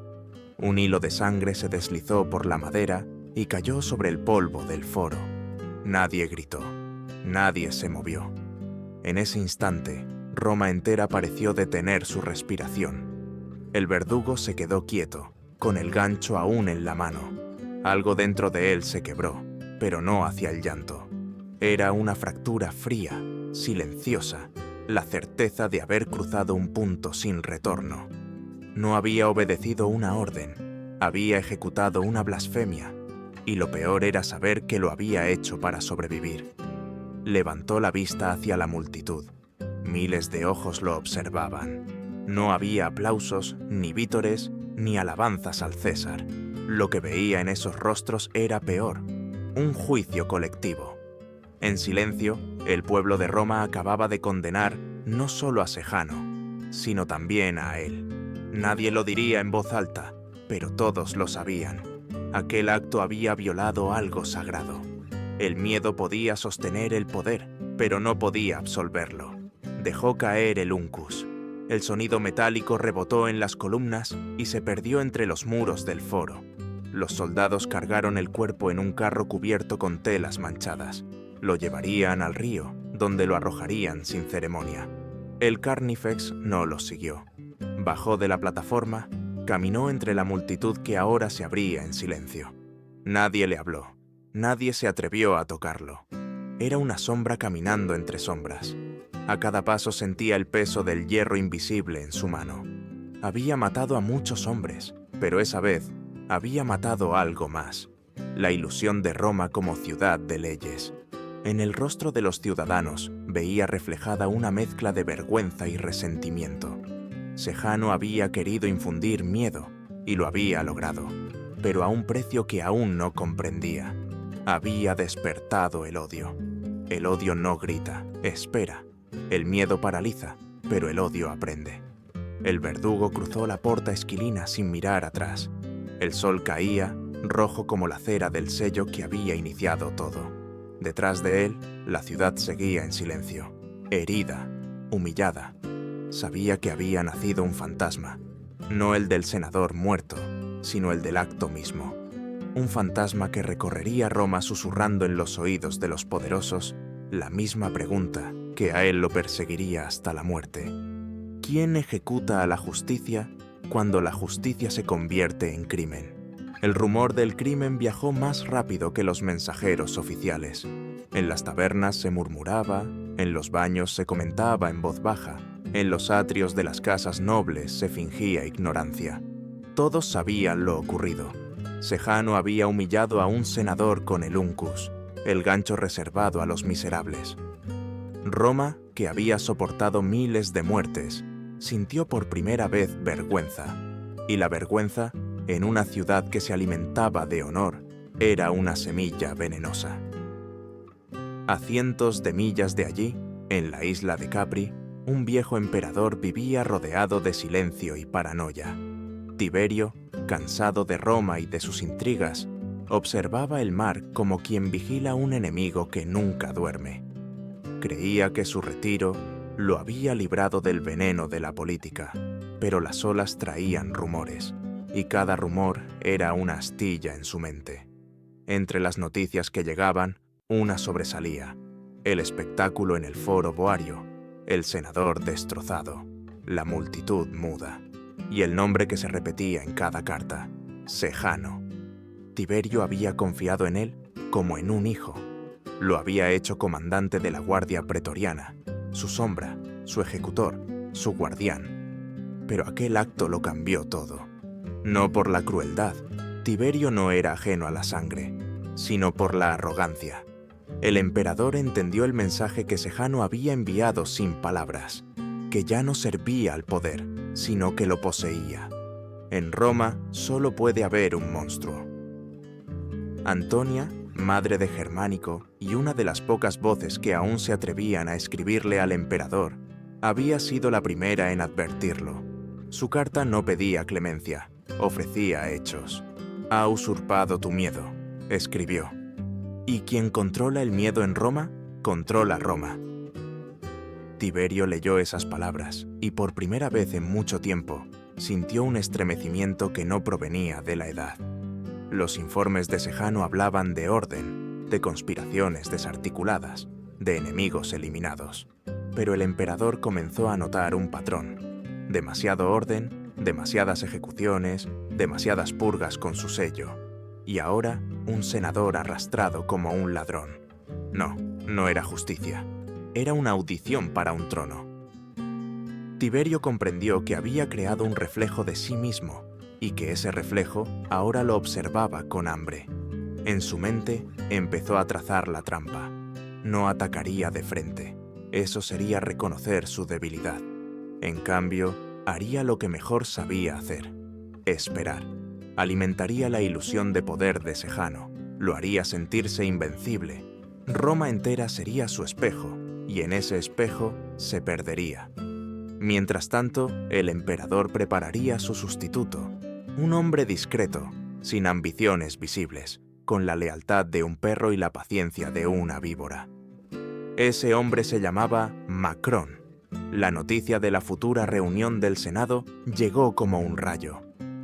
Un hilo de sangre se deslizó por la madera y cayó sobre el polvo del foro. Nadie gritó. Nadie se movió. En ese instante, Roma entera pareció detener su respiración. El verdugo se quedó quieto, con el gancho aún en la mano. Algo dentro de él se quebró, pero no hacia el llanto. Era una fractura fría, silenciosa, la certeza de haber cruzado un punto sin retorno. No había obedecido una orden, había ejecutado una blasfemia, y lo peor era saber que lo había hecho para sobrevivir. Levantó la vista hacia la multitud. Miles de ojos lo observaban. No había aplausos, ni vítores, ni alabanzas al César. Lo que veía en esos rostros era peor, un juicio colectivo. En silencio, el pueblo de Roma acababa de condenar no solo a Sejano, sino también a él. Nadie lo diría en voz alta, pero todos lo sabían. Aquel acto había violado algo sagrado. El miedo podía sostener el poder, pero no podía absolverlo. Dejó caer el uncus. El sonido metálico rebotó en las columnas y se perdió entre los muros del foro. Los soldados cargaron el cuerpo en un carro cubierto con telas manchadas. Lo llevarían al río, donde lo arrojarían sin ceremonia. El Carnifex no los siguió. Bajó de la plataforma, caminó entre la multitud que ahora se abría en silencio. Nadie le habló. Nadie se atrevió a tocarlo. Era una sombra caminando entre sombras. A cada paso sentía el peso del hierro invisible en su mano. Había matado a muchos hombres, pero esa vez había matado algo más: la ilusión de Roma como ciudad de leyes. En el rostro de los ciudadanos veía reflejada una mezcla de vergüenza y resentimiento. Sejano había querido infundir miedo, y lo había logrado, pero a un precio que aún no comprendía. Había despertado el odio. El odio no grita, espera. El miedo paraliza, pero el odio aprende. El verdugo cruzó la porta esquilina sin mirar atrás. El sol caía, rojo como la cera del sello que había iniciado todo. Detrás de él, la ciudad seguía en silencio, herida, humillada. Sabía que había nacido un fantasma, no el del senador muerto, sino el del acto mismo. Un fantasma que recorrería Roma susurrando en los oídos de los poderosos la misma pregunta que a él lo perseguiría hasta la muerte. ¿Quién ejecuta a la justicia cuando la justicia se convierte en crimen? El rumor del crimen viajó más rápido que los mensajeros oficiales. En las tabernas se murmuraba, en los baños se comentaba en voz baja, en los atrios de las casas nobles se fingía ignorancia. Todos sabían lo ocurrido. Sejano había humillado a un senador con el uncus, el gancho reservado a los miserables. Roma, que había soportado miles de muertes, sintió por primera vez vergüenza, y la vergüenza, en una ciudad que se alimentaba de honor, era una semilla venenosa. A cientos de millas de allí, en la isla de Capri, un viejo emperador vivía rodeado de silencio y paranoia. Tiberio, cansado de Roma y de sus intrigas, observaba el mar como quien vigila a un enemigo que nunca duerme. Creía que su retiro lo había librado del veneno de la política, pero las olas traían rumores, y cada rumor era una astilla en su mente. Entre las noticias que llegaban, una sobresalía: el espectáculo en el foro boario, el senador destrozado, la multitud muda, y el nombre que se repetía en cada carta: Sejano. Tiberio había confiado en él como en un hijo. Lo había hecho comandante de la guardia pretoriana, su sombra, su ejecutor, su guardián. Pero aquel acto lo cambió todo. No por la crueldad, Tiberio no era ajeno a la sangre, sino por la arrogancia. El emperador entendió el mensaje que Sejano había enviado sin palabras, que ya no servía al poder, sino que lo poseía. En Roma solo puede haber un monstruo. Antonia, madre de Germánico y una de las pocas voces que aún se atrevían a escribirle al emperador, había sido la primera en advertirlo. Su carta no pedía clemencia, ofrecía hechos. «Ha usurpado tu miedo», escribió. «Y quien controla el miedo en Roma, controla Roma». Tiberio leyó esas palabras y por primera vez en mucho tiempo sintió un estremecimiento que no provenía de la edad. Los informes de Sejano hablaban de orden, de conspiraciones desarticuladas, de enemigos eliminados. Pero el emperador comenzó a notar un patrón: demasiado orden, demasiadas ejecuciones, demasiadas purgas con su sello. Y ahora, un senador arrastrado como un ladrón. No era justicia. Era una audición para un trono. Tiberio comprendió que había creado un reflejo de sí mismo y que ese reflejo ahora lo observaba con hambre. En su mente empezó a trazar la trampa. No atacaría de frente. Eso sería reconocer su debilidad. En cambio, haría lo que mejor sabía hacer: esperar. Alimentaría la ilusión de poder de Sejano. Lo haría sentirse invencible. Roma entera sería su espejo, y en ese espejo se perdería. Mientras tanto, el emperador prepararía su sustituto, un hombre discreto, sin ambiciones visibles, con la lealtad de un perro y la paciencia de una víbora. Ese hombre se llamaba Macrón. La noticia de la futura reunión del Senado llegó como un rayo.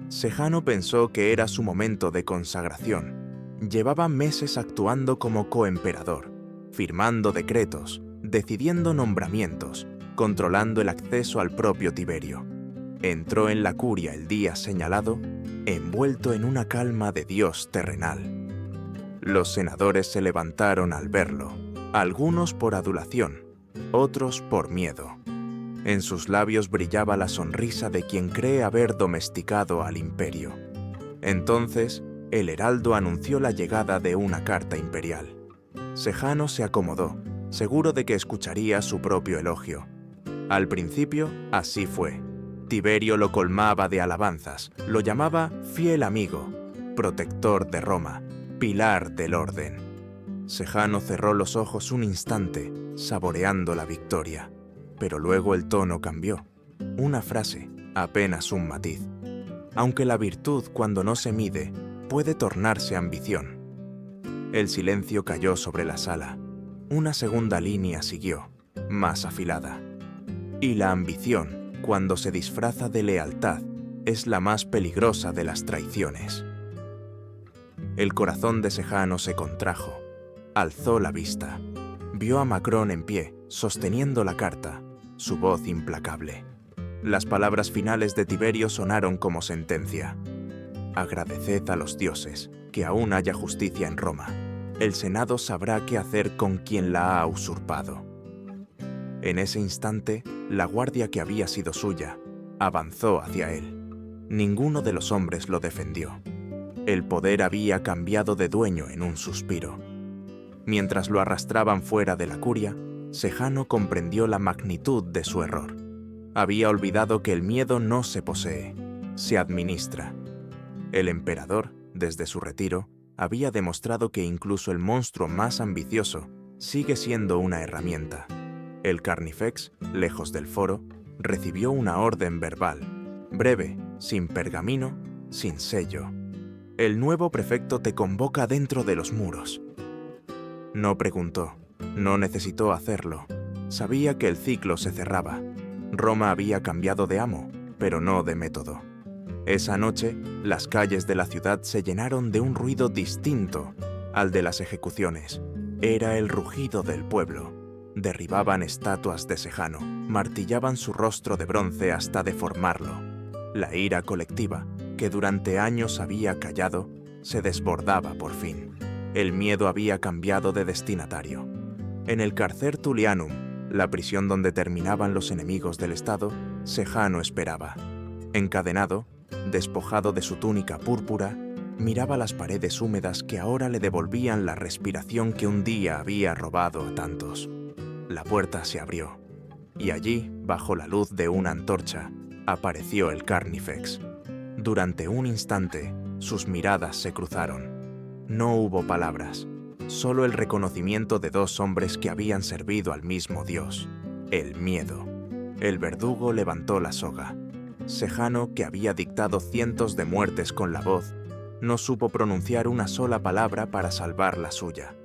Sejano pensó que era su momento de consagración. Llevaba meses actuando como coemperador, firmando decretos, decidiendo nombramientos, controlando el acceso al propio Tiberio. Entró en la curia el día señalado, envuelto en una calma de dios terrenal. Los senadores se levantaron al verlo. algunos por adulación, otros por miedo. En sus labios brillaba la sonrisa de quien cree haber domesticado al imperio. Entonces, el heraldo anunció la llegada de una carta imperial. Sejano se acomodó, seguro de que escucharía su propio elogio. Al principio, así fue. Tiberio lo colmaba de alabanzas, lo llamaba fiel amigo, protector de Roma, pilar del orden. Sejano cerró los ojos un instante, saboreando la victoria. Pero luego el tono cambió. Una frase, apenas un matiz. Aunque la virtud, cuando no se mide, puede tornarse ambición. El silencio cayó sobre la sala. Una segunda línea siguió, más afilada. Y la ambición, cuando se disfraza de lealtad, es la más peligrosa de las traiciones. El corazón de Sejano se contrajo. Alzó la vista. Vio a Macrón en pie, sosteniendo la carta, su voz implacable. Las palabras finales de Tiberio sonaron como sentencia. Agradeced a los dioses, que aún haya justicia en Roma. El Senado sabrá qué hacer con quien la ha usurpado. En ese instante, la guardia que había sido suya avanzó hacia él. Ninguno de los hombres lo defendió. El poder había cambiado de dueño en un suspiro. Mientras lo arrastraban fuera de la curia, Sejano comprendió la magnitud de su error. Había olvidado que el miedo no se posee, se administra. El emperador, desde su retiro, había demostrado que incluso el monstruo más ambicioso sigue siendo una herramienta. El Carnifex, lejos del foro, recibió una orden verbal, breve, sin pergamino, sin sello. El nuevo prefecto te convoca dentro de los muros. No preguntó, no necesitó hacerlo. Sabía que el ciclo se cerraba. Roma había cambiado de amo, pero no de método. Esa noche, las calles de la ciudad se llenaron de un ruido distinto al de las ejecuciones. Era el rugido del pueblo. Derribaban estatuas de Sejano, martillaban su rostro de bronce hasta deformarlo. La ira colectiva, que durante años había callado, se desbordaba por fin. El miedo había cambiado de destinatario. En el Carcer Tullianum, la prisión donde terminaban los enemigos del Estado, Sejano esperaba. Encadenado, despojado de su túnica púrpura, miraba las paredes húmedas que ahora le devolvían la respiración que un día había robado a tantos. La puerta se abrió, y allí, bajo la luz de una antorcha, apareció el Carnifex. Durante un instante, sus miradas se cruzaron. No hubo palabras, solo el reconocimiento de dos hombres que habían servido al mismo Dios, el miedo. El verdugo levantó la soga. Sejano, que había dictado cientos de muertes con la voz, no supo pronunciar una sola palabra para salvar la suya.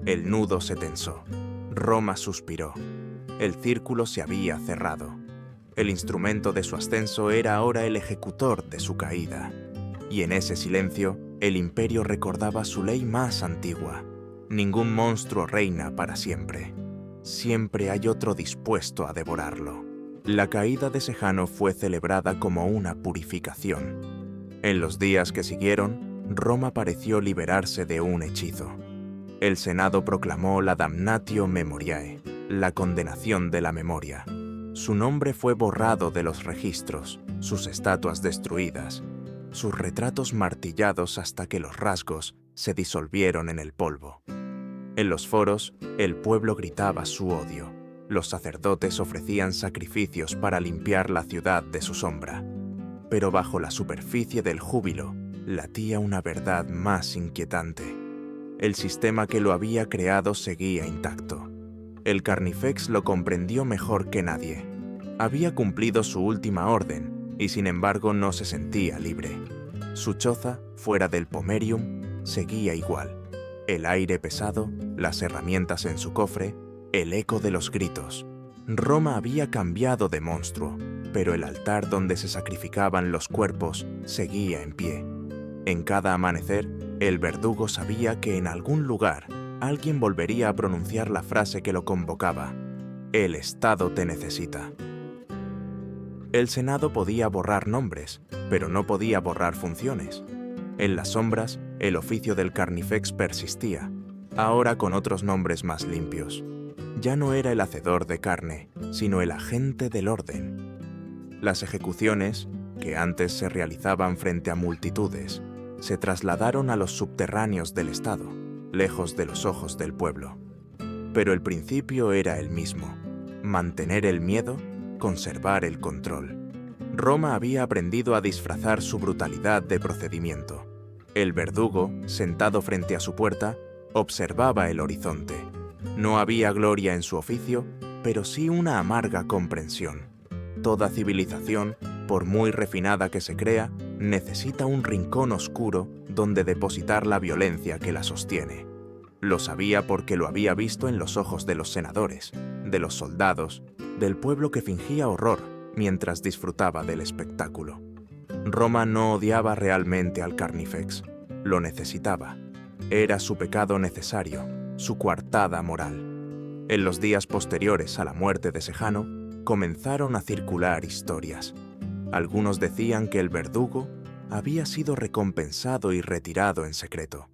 El nudo se tensó. Roma suspiró. El círculo se había cerrado. El instrumento de su ascenso era ahora el ejecutor de su caída. Y en ese silencio, el imperio recordaba su ley más antigua. Ningún monstruo reina para siempre. Siempre hay otro dispuesto a devorarlo. La caída de Sejano fue celebrada como una purificación. En los días que siguieron, Roma pareció liberarse de un hechizo. El Senado proclamó la damnatio memoriae, la condenación de la memoria. Su nombre fue borrado de los registros, sus estatuas destruidas, sus retratos martillados hasta que los rasgos se disolvieron en el polvo. En los foros, el pueblo gritaba su odio. Los sacerdotes ofrecían sacrificios para limpiar la ciudad de su sombra. Pero bajo la superficie del júbilo latía una verdad más inquietante. El sistema que lo había creado seguía intacto. El Carnifex lo comprendió mejor que nadie. Había cumplido su última orden y sin embargo no se sentía libre. Su choza, fuera del Pomerium, seguía igual. El aire pesado, las herramientas en su cofre, el eco de los gritos. Roma había cambiado de monstruo, pero el altar donde se sacrificaban los cuerpos seguía en pie. En cada amanecer, el verdugo sabía que en algún lugar alguien volvería a pronunciar la frase que lo convocaba: «El Estado te necesita». El Senado podía borrar nombres, pero no podía borrar funciones. En las sombras, el oficio del Carnifex persistía. ahora con otros nombres más limpios. Ya no era el hacedor de carne, sino el agente del orden. Las ejecuciones, que antes se realizaban frente a multitudes, se trasladaron a los subterráneos del Estado, lejos de los ojos del pueblo. Pero el principio era el mismo: mantener el miedo, conservar el control. Roma había aprendido a disfrazar su brutalidad de procedimiento. El verdugo, sentado frente a su puerta, observaba el horizonte. No había gloria en su oficio, pero sí una amarga comprensión. Toda civilización, por muy refinada que se crea, necesita un rincón oscuro donde depositar la violencia que la sostiene. Lo sabía porque lo había visto en los ojos de los senadores, de los soldados, del pueblo que fingía horror mientras disfrutaba del espectáculo. Roma no odiaba realmente al Carnifex, lo necesitaba. Era su pecado necesario, su coartada moral. En los días posteriores a la muerte de Sejano, comenzaron a circular historias. Algunos decían que el verdugo había sido recompensado y retirado en secreto.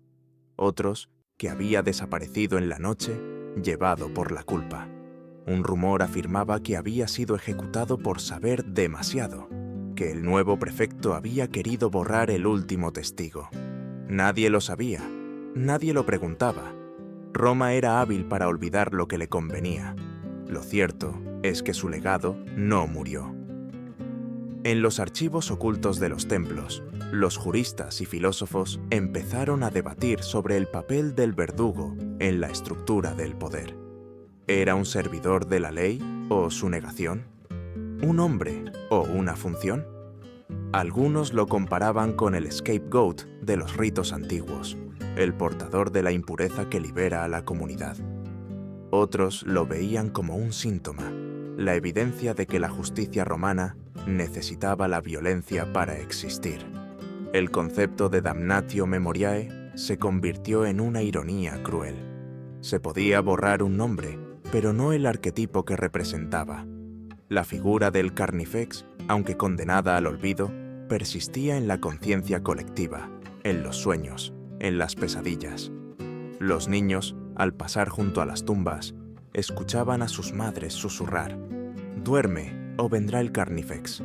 Otros, que había desaparecido en la noche, llevado por la culpa. Un rumor afirmaba que había sido ejecutado por saber demasiado, que el nuevo prefecto había querido borrar el último testigo. Nadie lo sabía, nadie lo preguntaba. Roma era hábil para olvidar lo que le convenía. Lo cierto es que su legado no murió. En los archivos ocultos de los templos, los juristas y filósofos empezaron a debatir sobre el papel del verdugo en la estructura del poder. ¿Era un servidor de la ley o su negación? ¿Un hombre o una función? Algunos lo comparaban con el scapegoat de los ritos antiguos, el portador de la impureza que libera a la comunidad. Otros lo veían como un síntoma, la evidencia de que la justicia romana necesitaba la violencia para existir. El concepto de damnatio memoriae se convirtió en una ironía cruel. Se podía borrar un nombre, pero no el arquetipo que representaba. La figura del Carnifex, aunque condenada al olvido, persistía en la conciencia colectiva, en los sueños, en las pesadillas. Los niños, al pasar junto a las tumbas, escuchaban a sus madres susurrar: «Duerme, o vendrá el Carnifex».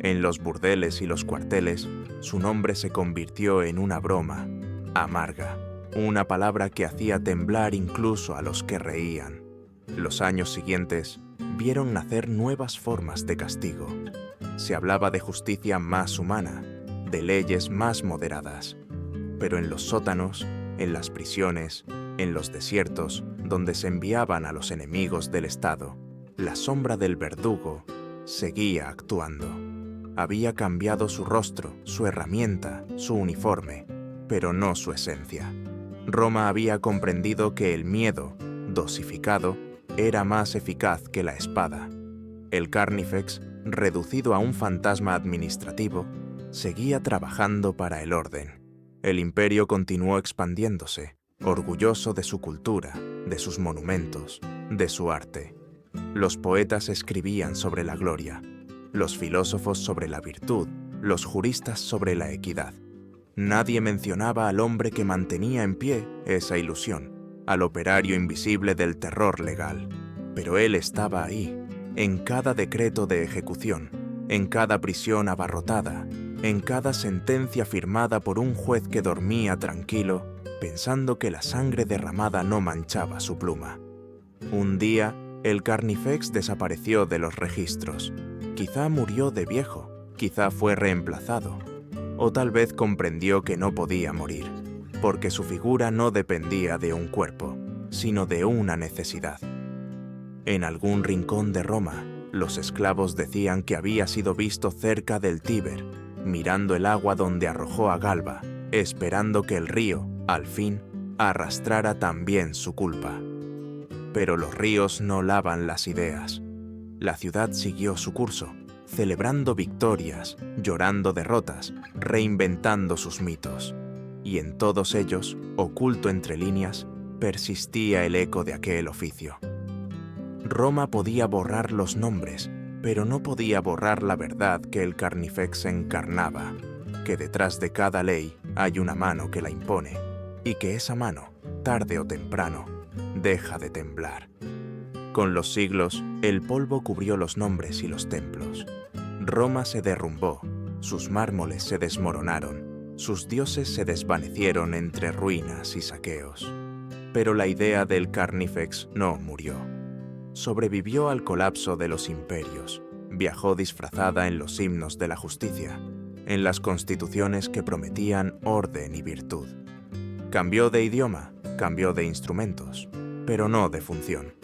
En los burdeles y los cuarteles, su nombre se convirtió en una broma, amarga, una palabra que hacía temblar incluso a los que reían. Los años siguientes vieron nacer nuevas formas de castigo. Se hablaba de justicia más humana, de leyes más moderadas. Pero en los sótanos, en las prisiones, en los desiertos, donde se enviaban a los enemigos del Estado, la sombra del verdugo seguía actuando. Había cambiado su rostro, su herramienta, su uniforme, pero no su esencia. Roma había comprendido que el miedo, dosificado, era más eficaz que la espada. El Carnifex, reducido a un fantasma administrativo, seguía trabajando para el orden. El imperio continuó expandiéndose, orgulloso de su cultura, de sus monumentos, de su arte. Los poetas escribían sobre la gloria, los filósofos sobre la virtud, los juristas sobre la equidad. Nadie mencionaba al hombre que mantenía en pie esa ilusión, al operario invisible del terror legal. Pero él estaba ahí, en cada decreto de ejecución, en cada prisión abarrotada, en cada sentencia firmada por un juez que dormía tranquilo, pensando que la sangre derramada no manchaba su pluma. Un día, el Carnifex desapareció de los registros. Quizá murió de viejo, quizá fue reemplazado, o tal vez comprendió que no podía morir, porque su figura no dependía de un cuerpo, sino de una necesidad. En algún rincón de Roma, los esclavos decían que había sido visto cerca del Tíber, mirando el agua donde arrojó a Galba, esperando que el río, al fin, arrastrara también su culpa. Pero los ríos no lavan las ideas. La ciudad siguió su curso, celebrando victorias, llorando derrotas, reinventando sus mitos. Y en todos ellos, oculto entre líneas, persistía el eco de aquel oficio. Roma podía borrar los nombres, pero no podía borrar la verdad que el Carnifex encarnaba, que detrás de cada ley hay una mano que la impone, y que esa mano tarde o temprano, deja de temblar. Con los siglos, el polvo cubrió los nombres y los templos. Roma se derrumbó, sus mármoles se desmoronaron, sus dioses se desvanecieron entre ruinas y saqueos. Pero la idea del Carnifex no murió. Sobrevivió al colapso de los imperios, viajó disfrazada en los himnos de la justicia, en las constituciones que prometían orden y virtud. Cambió de idioma, cambió de instrumentos, pero no de función.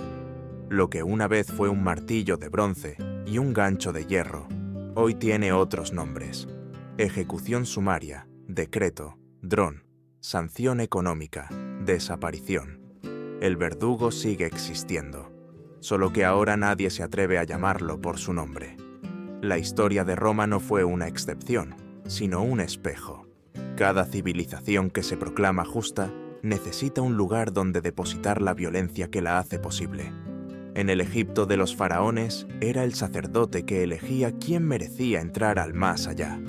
Lo que una vez fue un martillo de bronce y un gancho de hierro, hoy tiene otros nombres: ejecución sumaria, decreto, dron, sanción económica, desaparición. El verdugo sigue existiendo, solo que ahora nadie se atreve a llamarlo por su nombre. La historia de Roma no fue una excepción, sino un espejo. Cada civilización que se proclama justa necesita un lugar donde depositar la violencia que la hace posible. En el Egipto de los faraones era el sacerdote que elegía quién merecía entrar al más allá.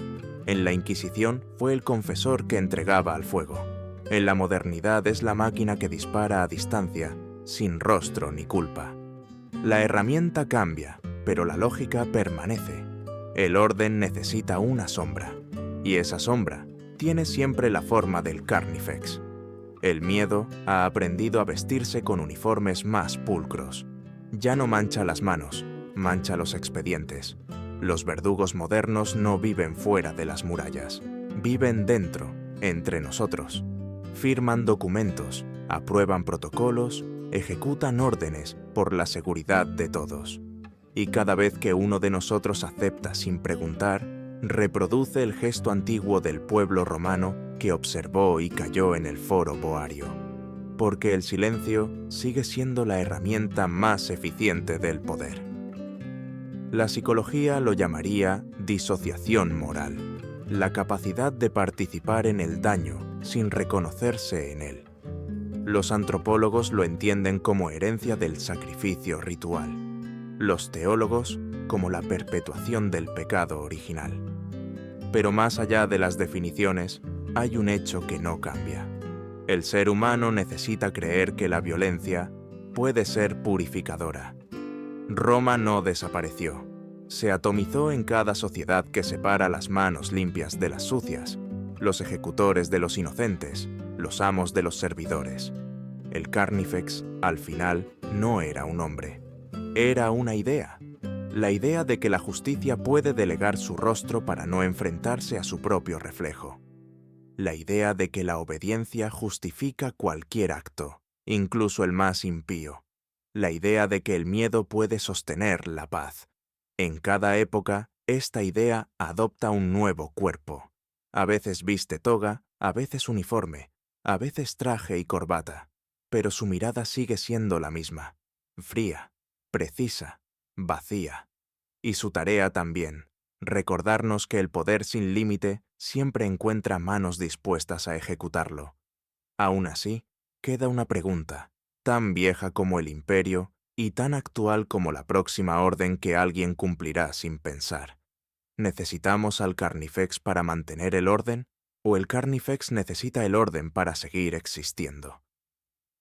En la Inquisición fue el confesor que entregaba al fuego. En la modernidad es la máquina que dispara a distancia, sin rostro ni culpa. La herramienta cambia, pero la lógica permanece. El orden necesita una sombra, y esa sombra tiene siempre la forma del Carnifex. El miedo ha aprendido a vestirse con uniformes más pulcros. Ya no mancha las manos, mancha los expedientes. Los verdugos modernos no viven fuera de las murallas, viven dentro, entre nosotros. Firman documentos, aprueban protocolos, ejecutan órdenes por la seguridad de todos. Y cada vez que uno de nosotros acepta sin preguntar, reproduce el gesto antiguo del pueblo romano que observó y cayó en el foro boario. Porque el silencio sigue siendo la herramienta más eficiente del poder. La psicología lo llamaría disociación moral, la capacidad de participar en el daño sin reconocerse en él. Los antropólogos lo entienden como herencia del sacrificio ritual, los teólogos como la perpetuación del pecado original. Pero más allá de las definiciones, hay un hecho que no cambia. El ser humano necesita creer que la violencia puede ser purificadora. Roma no desapareció. Se atomizó en cada sociedad que separa las manos limpias de las sucias, los ejecutores de los inocentes, los amos de los servidores. El Carnifex, al final, no era un hombre. Era una idea. La idea de que la justicia puede delegar su rostro para no enfrentarse a su propio reflejo. La idea de que la obediencia justifica cualquier acto, incluso el más impío. La idea de que el miedo puede sostener la paz. En cada época, esta idea adopta un nuevo cuerpo. A veces viste toga, a veces uniforme, a veces traje y corbata, pero su mirada sigue siendo la misma, fría, precisa, vacía. Y su tarea también, recordarnos que el poder sin límite siempre encuentra manos dispuestas a ejecutarlo. Aún así, queda una pregunta, tan vieja como el imperio y tan actual como la próxima orden que alguien cumplirá sin pensar. ¿Necesitamos al Carnifex para mantener el orden? ¿O el Carnifex necesita el orden para seguir existiendo?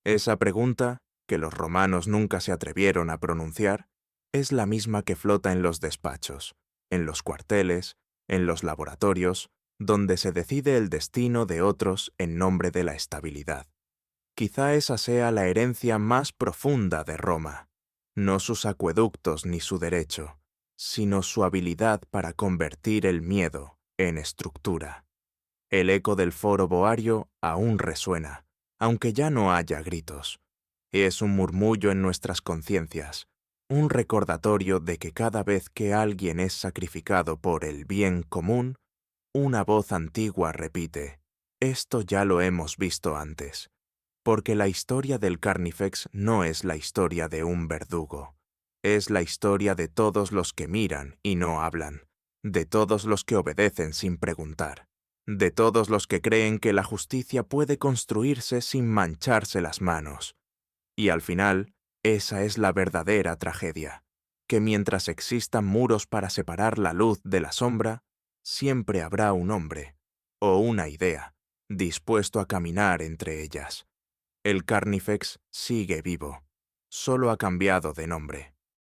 Esa pregunta, que los romanos nunca se atrevieron a pronunciar, es la misma que flota en los despachos, en los cuarteles, en los laboratorios, donde se decide el destino de otros en nombre de la estabilidad. Quizá esa sea la herencia más profunda de Roma, no sus acueductos ni su derecho, sino su habilidad para convertir el miedo en estructura. El eco del foro boario aún resuena, aunque ya no haya gritos. Es un murmullo en nuestras conciencias, un recordatorio de que cada vez que alguien es sacrificado por el bien común, una voz antigua repite, «Esto ya lo hemos visto antes». Porque la historia del Carnifex no es la historia de un verdugo. Es la historia de todos los que miran y no hablan, de todos los que obedecen sin preguntar, de todos los que creen que la justicia puede construirse sin mancharse las manos. Y al final, esa es la verdadera tragedia, que mientras existan muros para separar la luz de la sombra, siempre habrá un hombre, o una idea, dispuesto a caminar entre ellas. El Carnifex sigue vivo, solo ha cambiado de nombre.